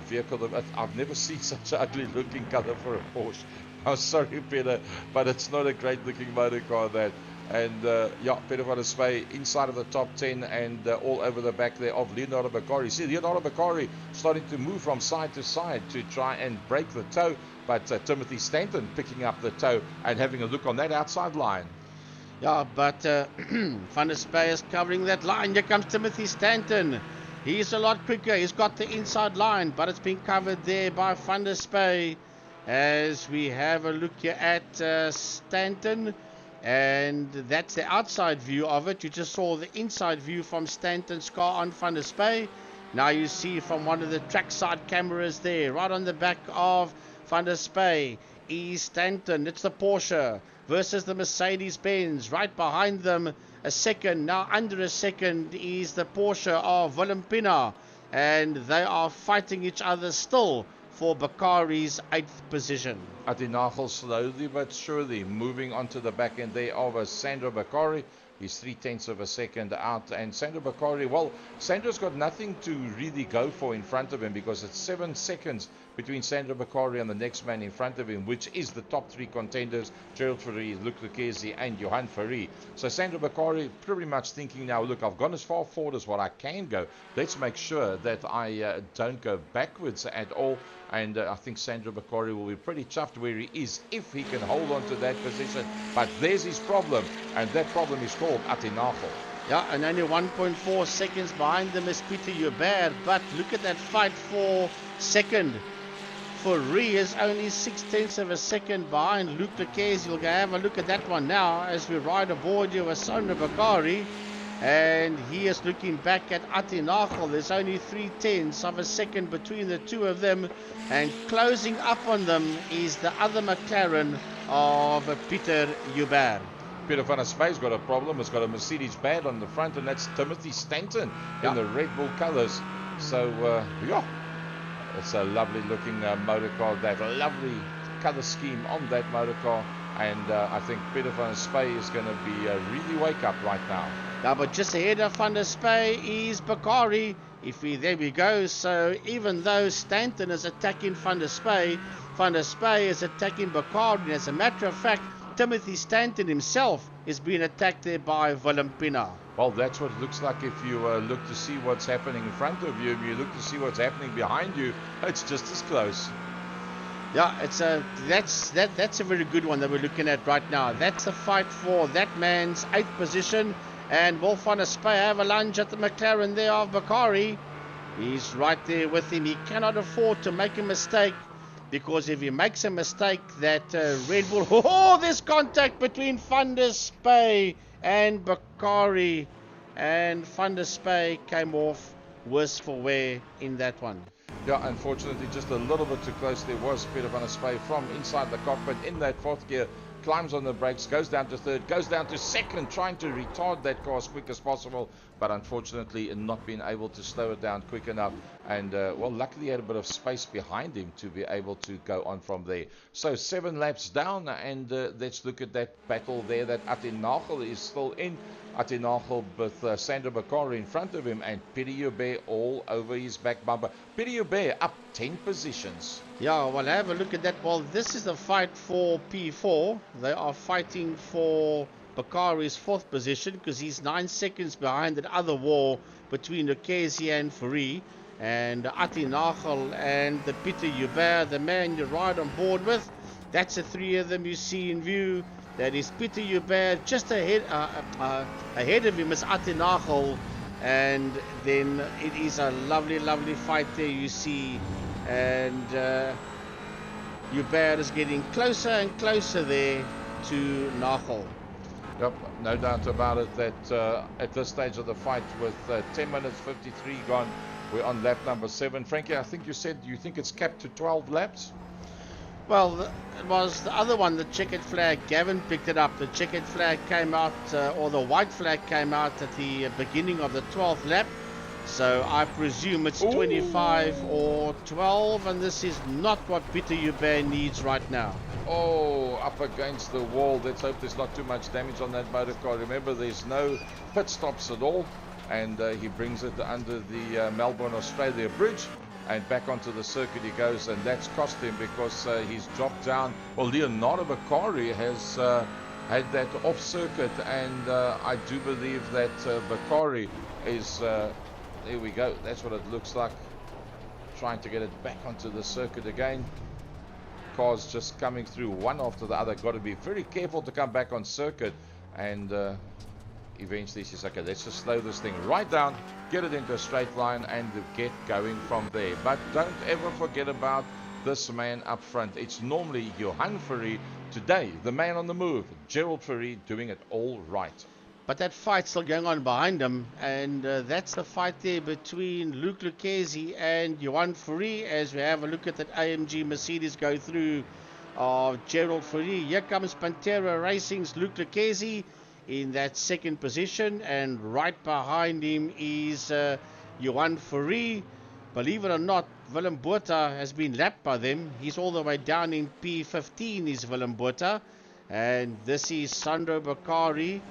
vehicle. I've never seen such an ugly looking colour for a Porsche. I'm sorry, Peter, but it's not a great looking motor car, that. And yeah, Peter van der Spey inside of the top 10 and all over the back there of Leonardo Bakari. See, Leonardo Bakari starting to move from side to side to try and break the toe, but Timothy Stanton picking up the toe and having a look on that outside line. Yeah, but Van der Spey is covering that line. Here comes Timothy Stanton. He's a lot quicker. He's got the inside line, but it's been covered there by Van der Spey. As we have a look here at Stanton, and that's the outside view of it. You just saw the inside view from Stanton's car on Van der Spey. Now you see from one of the trackside cameras there, right on the back of Van der Spey, is Stanton. It's the Porsche versus the Mercedes-Benz. Right behind them, a second, now under a second, is the Porsche of Willem Pina. And they are fighting each other still for Bakari's 8th position. Atinagel slowly but surely moving onto the back end there of Sandro Bakari. He's 0.3 of a second out, and Sandro Bakari, well, Sandro's got nothing to really go for in front of him, because it's 7 seconds between Sandro Bakari and the next man in front of him, which is the top 3 contenders, Gerald Fourie, Luc Lucchesi and Johan Fourie. So Sandro Bakari pretty much thinking now, look, I've gone as far forward as what I can go. Let's make sure that I don't go backwards at all. And I think Sandro Bakari will be pretty chuffed where he is if he can hold on to that position. But there's his problem, and that problem is called Atinagel. Yeah, and only 1.4 seconds behind them is Peter Hubert. But look at that fight for second. Fourie is only 0.6 of a second behind Luc Lucchesi. You'll go have a look at that one now as we ride aboard here with Sandro Bakari. And he is looking back at Atinagel. There's only 0.3 of a second between the two of them. And closing up on them is the other McLaren of Peter Hubert. Peter van der Spey's got a problem. He's got a Mercedes badge on the front, and that's Timothy Stanton in the Red Bull colours. So, yeah, it's a lovely looking motor car. That lovely colour scheme on that motor car. And I think Peter van der Spey is going to be a really wake up right now. Now, but just ahead of Van der Spey is Bakari. There we go. So even though Stanton is attacking Van der Spey is attacking Bakari. And as a matter of fact, Timothy Stanton himself is being attacked there by Willem Pina. Well, that's what it looks like if you look to see what's happening in front of you. If you look to see what's happening behind you, it's just as close. Yeah, that's a very good one that we're looking at right now. That's a fight for that man's 8th position. And Wolf van der Spey have a lunge at the McLaren there of Bakari. He's right there with him. He cannot afford to make a mistake, because if he makes a mistake, that Red Bull... Oh, there's contact between Van der Spey and Bakari. And Van der Spey came off worse for wear in that one. Yeah, unfortunately, just a little bit too close. There was Peter van der Spey from inside the cockpit in that 4th gear. Climbs on the brakes, goes down to 3rd, goes down to 2nd, trying to retard that car as quick as possible, but unfortunately not being able to slow it down quick enough. And well, luckily he had a bit of space behind him to be able to go on from there. So 7 laps down, and let's look at that battle there that Atinagel is still in. Atinagel with Sandro Bakari in front of him, and Peter Hubert all over his back bumper. Peter Hubert up 10 positions. Yeah, well, have a look at that. Well, this is the fight for P4. They are fighting for Bakari's 4th position, because he's 9 seconds behind that other war between Lucchesi and Fourie. And Atinagel and the Peter Hubert, the man you ride on board with. That's the 3 of them you see in view. That is Peter Hubert. Just ahead of him is Atinagel. And then it is a lovely, lovely fight there you see. And Hubert is getting closer and closer there to Nagel. Yep, no doubt about it that at this stage of the fight, with 10 minutes 53 gone, we're on lap number 7. Frankie, I think you said you think it's capped to 12 laps? Well, it was the other one, the checkered flag. Gavin picked it up. The checkered flag came out, or the white flag came out at the beginning of the 12th lap. So I presume it's Ooh. 25 or 12, and this is not what Peter Hubert needs right now. Oh, up against the wall. Let's hope there's not too much damage on that motor car. Remember, there's no pit stops at all. And he brings it under the Melbourne, Australia bridge. And back onto the circuit he goes. And that's cost him because he's dropped down. Well, Leonardo Bakari has had that off circuit. And I do believe that Bakari is... there we go. That's what it looks like. Trying to get it back onto the circuit again. Cars just coming through one after the other. Got to be very careful to come back on circuit. And eventually she says, okay, let's just slow this thing right down, get it into a straight line, and get going from there. But don't ever forget about this man up front. It's normally Johan Fourie. Today, the man on the move, Gerald Fourie, doing it all right. But that fight's still going on behind him, and that's the fight there between Luke Lucchesi and Johan Fourie as we have a look at that AMG Mercedes go through of Gerald Fourie. Here comes Pantera Racing's Luke Lucchesi in that second position, and right behind him is Johan Fourie. Believe it or not, Willem Botha has been lapped by them. He's all the way down in P15 is Willem Botha, and this is Sandro Bakari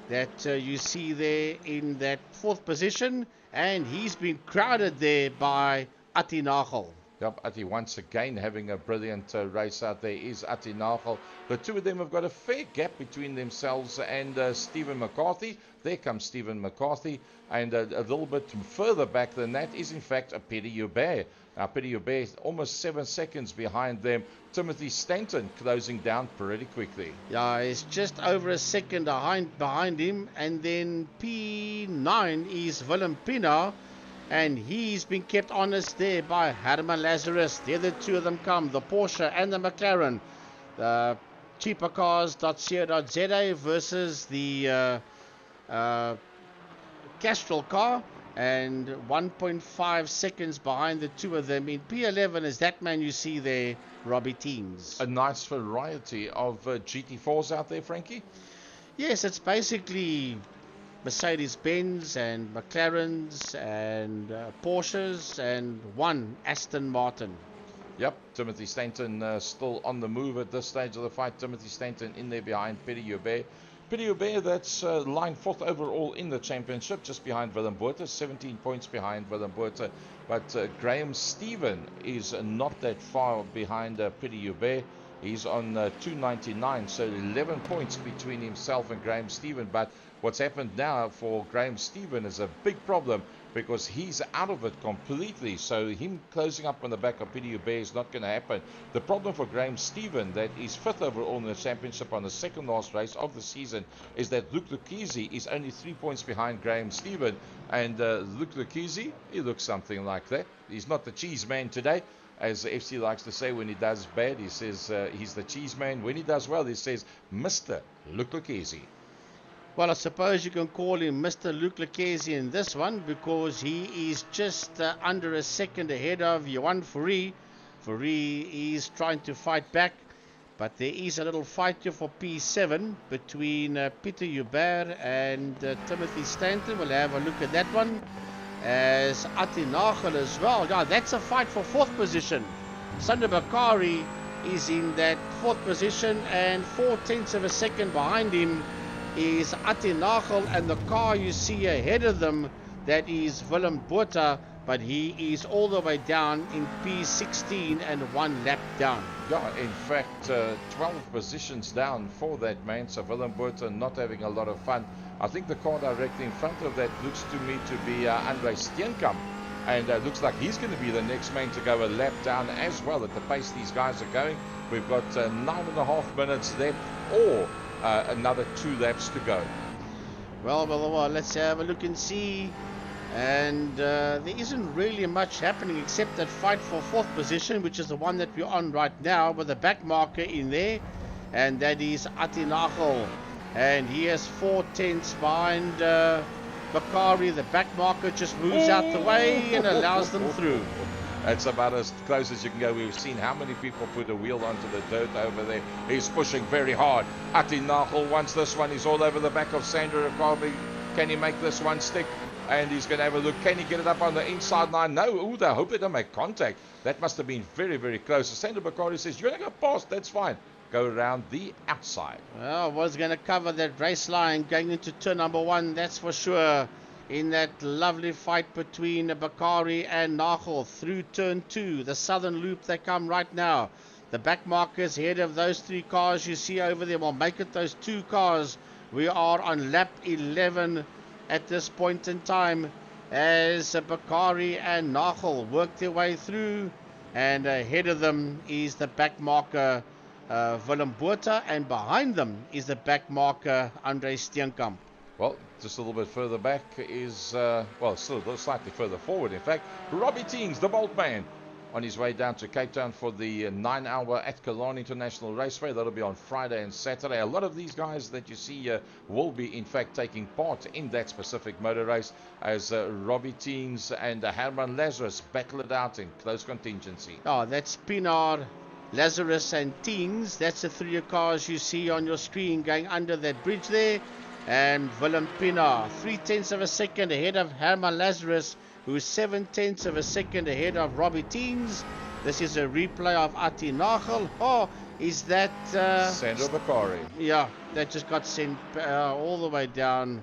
that you see there in that fourth position, and he's been crowded there by Atti Nagel. Yep, Atti once again having a brilliant race out there is Atti Nagel. The two of them have got a fair gap between themselves and Stephen McCarthy. There comes Stephen McCarthy, and a little bit further back than that is in fact a Peter Hubert. Now Peter Hubert almost 7 seconds behind them. Timothy Stanton closing down pretty quickly. Yeah, it's just over a second behind him, and then P9 is Willem Pina, and he's been kept honest there by Herman Lazarus. The other two of them come, the Porsche and the McLaren. The cheapercars.co.za versus the Castrol car, and 1.5 seconds behind the two of them. In P11 is that man you see there, Robbie Teams. A nice variety of GT4s out there, Frankie. Yes, it's basically Mercedes-Benz and McLarens and Porsches and one Aston Martin. Yep, Timothy Stanton still on the move at this stage of the fight. Timothy Stanton in there behind Peter Hubert. Peter Hubert, that's lying fourth overall in the championship, just behind Willem Botha, 17 points behind Willem Botha. But Graham Stephen is not that far behind Peter Hubert. He's on 299, so 11 points between himself and Graham Stephen. But what's happened now for Graham Stephen is a big problem because he's out of it completely. So him closing up on the back of Peter Hubert is not going to happen. The problem for Graham Stephen, that is fifth overall in the championship on the second last race of the season, is that Luke Lucchesi is only 3 points behind Graham Stephen. And Luke Lucchesi, he looks something like that. He's not the cheese man today. As the FC likes to say, when he does bad, he says he's the cheese man. When he does well, he says, Mr. Luke Lucchesi. Well, I suppose you can call him Mr. Luke Lucchesi in this one because he is just under a second ahead of Johan Fourie. Fourie is trying to fight back, but there is a little fight here for P7 between Peter Hubert and Timothy Stanton. We'll have a look at that one. As Atti Nagel as well. Yeah, that's a fight for fourth position. Sandro Bakari is in that fourth position, and 4/10 of a second behind him is Atti Nagel, and the car you see ahead of them, that is Willem Botha, but he is all the way down in P16 and one lap down. Yeah, in fact, 12 positions down for that man. So Willem Botha not having a lot of fun. I think the car directly in front of that looks to me to be Andre Steenkamp. And looks like he's going to be the next man to go a lap down as well at the pace these guys are going. We've got 9.5 minutes left, or another 2 laps to go. Well, let's have a look and see. And there isn't really much happening except that fight for fourth position, which is the one that we're on right now, with a back marker in there, and that is Atti Nagel. And he has 4/10 behind Bakari. The back marker just moves out the way and allows them through. That's about as close as you can go. We've seen how many people put a wheel onto the dirt over there. He's pushing very hard. Atti Nagel wants this one. He's all over the back of Sandro Bakari. Can he make this one stick? And he's going to have a look. Can he get it up on the inside line? No. Ooh, I hope they don't make contact. That must have been very, very close. Sandra Bakari says, you're going to go past. That's fine. Go around the outside. Well, was going to cover that race line going into turn number 1, that's for sure. In that lovely fight between Bakari and Nagel through turn 2, the southern loop they come right now. The back markers ahead of those 3 cars you see over there will make it those 2 cars. We are on lap 11 at this point in time as Bakari and Nagel work their way through, and ahead of them is the back marker Willem Botha, and behind them is the back marker Andre Steenkamp. Well, just a little bit further back is, still slightly further forward, in fact, Robbie Teens, the Bolt Man, on his way down to Cape Town for the 9-hour at Killarney International Raceway. That'll be on Friday and Saturday. A lot of these guys that you see here will be, in fact, taking part in that specific motor race as Robbie Teens and Herman Lazarus battle it out in close contingency. Oh, that's Pinar, Lazarus and Teens. That's the 3 cars you see on your screen going under that bridge there. And Willem Pinar, 0.3 of a second ahead of Herman Lazarus, who's 0.7 of a second ahead of Robbie Teens. This is a replay of Ati Nagel. Oh, is that Sandro Bakari? Yeah, that just got sent all the way down.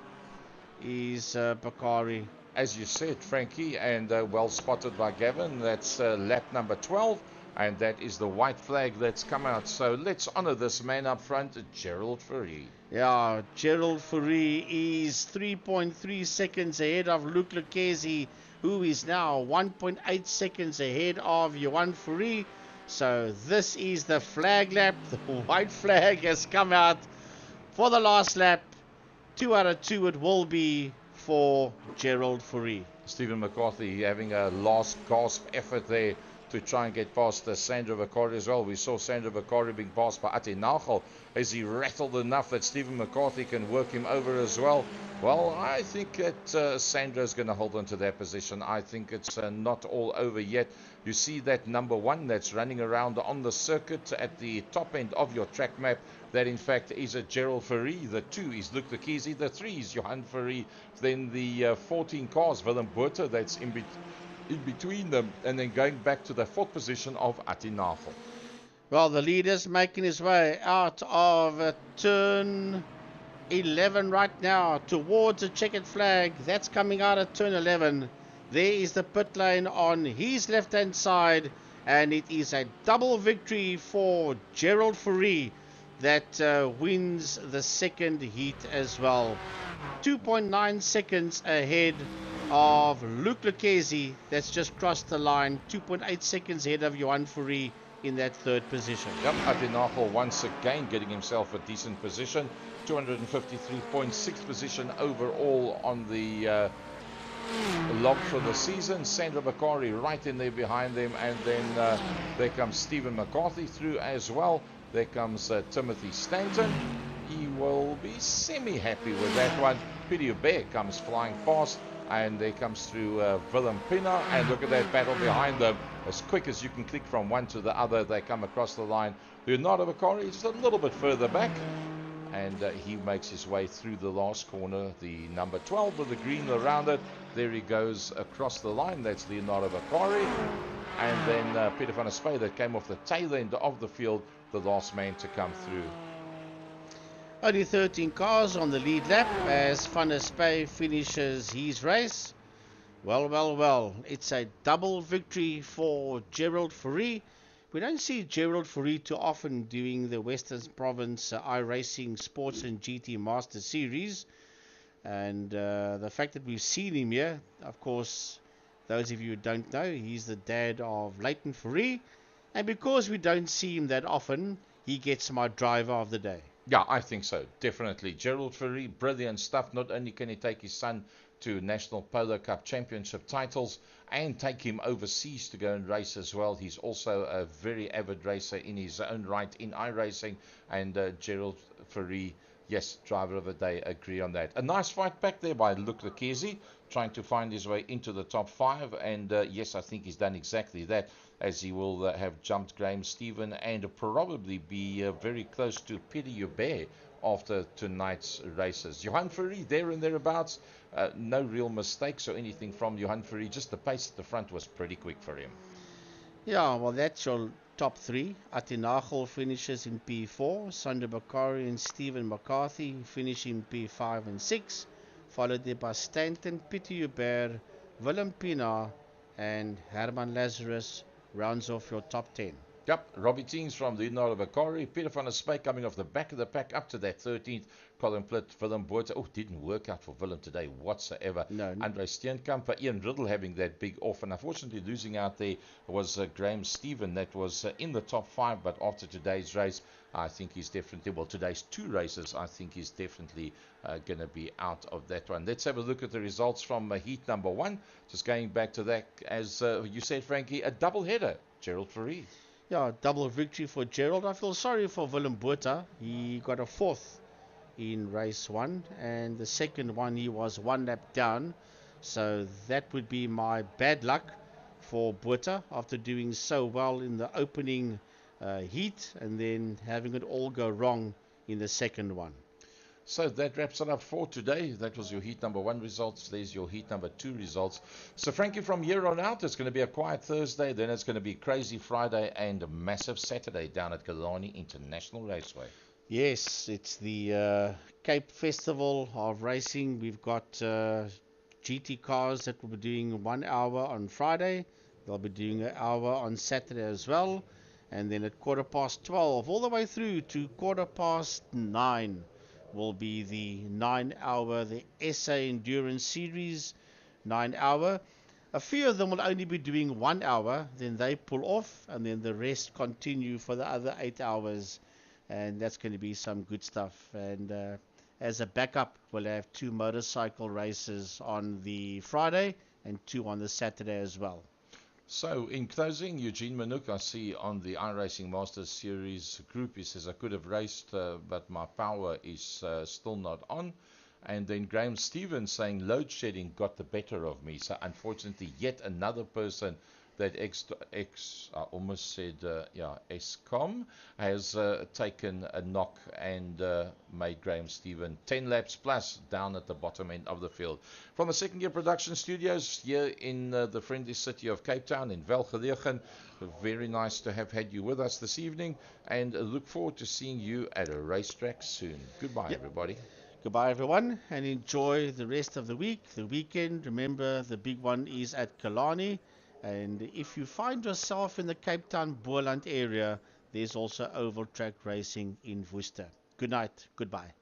Is Bakari. As you said, Frankie, and well spotted by Gavin. That's lap number 12. And that is the white flag that's come out. So let's honor this man up front, Gerald Fourie. Yeah, Gerald Fourie is 3.3 seconds ahead of Luc Lucchesi, who is now 1.8 seconds ahead of Johan Fourie. So this is the flag lap. The white flag has come out for the last lap. 2 out of 2 it will be for Gerald Fourie. Stephen McCarthy having a last gasp effort there to try and get past Sandro Bakari as well. We saw Sandro Bakari being passed by Ati Nagel as he rattled enough that Stephen McCarthy can work him over as well. Well, I think that Sandro is going to hold on to that position. I think it's not all over yet. You see that number 1 that's running around on the circuit at the top end of your track map. That in fact is a Gerald Fourie. The 2 is Luc Lucchesi. The 3 is Johan Fourie. Then the 14 cars, Willem Botha, that's in between them, and then going back to the 4th position of Ati Nagel. Well, the leader's making his way out of turn 11 right now towards a checkered flag. That's coming out of turn 11. There is the pit lane on his left hand side, and it is a double victory for Gerald Fourie that wins the second heat as well. 2.9 seconds ahead of Luc Lucchesi, that's just crossed the line. 2.8 seconds ahead of Johan Fourie in that 3rd position. Yep, Ati Nagel once again getting himself a decent position. 253.6 position overall on the log for the season. Sandro Bakari right in there behind them, and then there comes Stephen McCarthy through as well. There comes Timothy Stanton. He will be semi-happy with that one. Peter Bear comes flying past, and there comes through Willem Pinar, and look at that battle behind them. As quick as you can click from one to the other, they come across the line. Leonardo Bakari is just a little bit further back, and he makes his way through the last corner. The number 12 with the green around it, there he goes across the line. That's Leonardo Bakari. And then Peter van der Spey, that came off the tail end of the field, the last man to come through. Only 13 cars on the lead lap as Van der Spey finishes his race. Well, it's a double victory for Gerald Fourie. We don't see Gerald Fourie too often doing the Western Province iRacing Sports and GT Master Series. And the fact that we've seen him here, of course, those of you who don't know, he's the dad of Leighton Fourie. And because we don't see him that often, he gets my driver of the day. Yeah, I think so, definitely. Gerald Fourie, brilliant stuff. Not only can he take his son to National Polo Cup Championship titles and take him overseas to go and race as well. He's also a very avid racer in his own right in iRacing. And Gerald Fourie, yes, driver of the day, agree on that. A nice fight back there by Luc Lucchesi. trying to find his way into the top 5. And yes, I think he's done exactly that, as he will have jumped Graham Stephen and probably be very close to Peter Hubert after tonight's races. Johan Fourie, there and thereabouts. No real mistakes or anything from Johan Fourie. Just the pace at the front was pretty quick for him. Yeah, well, that's your top 3. Atinagel finishes in P4. Sander Bakari and Stephen McCarthy finish in P5 and 6. Followed there by Stanton, Peter Hubert, Willem Pina, and Herman Lazarus rounds off your top 10. Yep, Robbie Teens from the United Bakari, Peter van der Speyk coming off the back of the pack up to that 13th. Colin Plitt, Willem Botha. Oh, didn't work out for Willem today whatsoever. No. Andre Steenkamp, Ian Riddle having that big off, and unfortunately losing out there was Graham Stephen. That was in the top 5, but after today's race, I think he's definitely, well, today's 2 races, I think he's definitely going to be out of that one. Let's have a look at the results from heat number 1. Just going back to that, as you said, Frankie, a double header. Gerald Fourie. Yeah, double victory for Gerald. I feel sorry for Willem Botha. He got a 4th in race 1, and the second one he was 1 lap down. So that would be my bad luck for Botha after doing so well in the opening heat and then having it all go wrong in the second one. So that wraps it up for today. That was your heat number 1 results. There's your heat number 2 results. So Frankie, from here on out, it's going to be a quiet Thursday. Then it's going to be crazy Friday and a massive Saturday down at Killarney International Raceway. Yes, it's the Cape Festival of Racing. We've got GT cars that will be doing 1 hour on Friday. They'll be doing an hour on Saturday as well. And then at 12:15, all the way through to 9:15, will be the 9-hour, the SA Endurance Series 9-hour. A few of them will only be doing 1 hour, then they pull off, and then the rest continue for the other 8 hours. And that's going to be some good stuff. And as a backup, we'll have 2 motorcycle races on the Friday and 2 on the Saturday as well. So, in closing, Eugene Manouk, I see on the iRacing Masters Series group, he says, I could have raced, but my power is still not on. And then Graham Stevens saying, load shedding got the better of me. So, unfortunately, yet another person that I almost said, Escom has taken a knock and made Graham Stephen 10 laps plus down at the bottom end of the field. From the Second Gear Production Studios here in the friendly city of Cape Town in Velgelegen, very nice to have had you with us this evening, and look forward to seeing you at a racetrack soon. Goodbye, everybody. Goodbye, everyone, and enjoy the rest of the week, the weekend. Remember, the big one is at Killarney. And if you find yourself in the Cape Town Boerland area, there's also oval track racing in Worcester. Good night. Goodbye.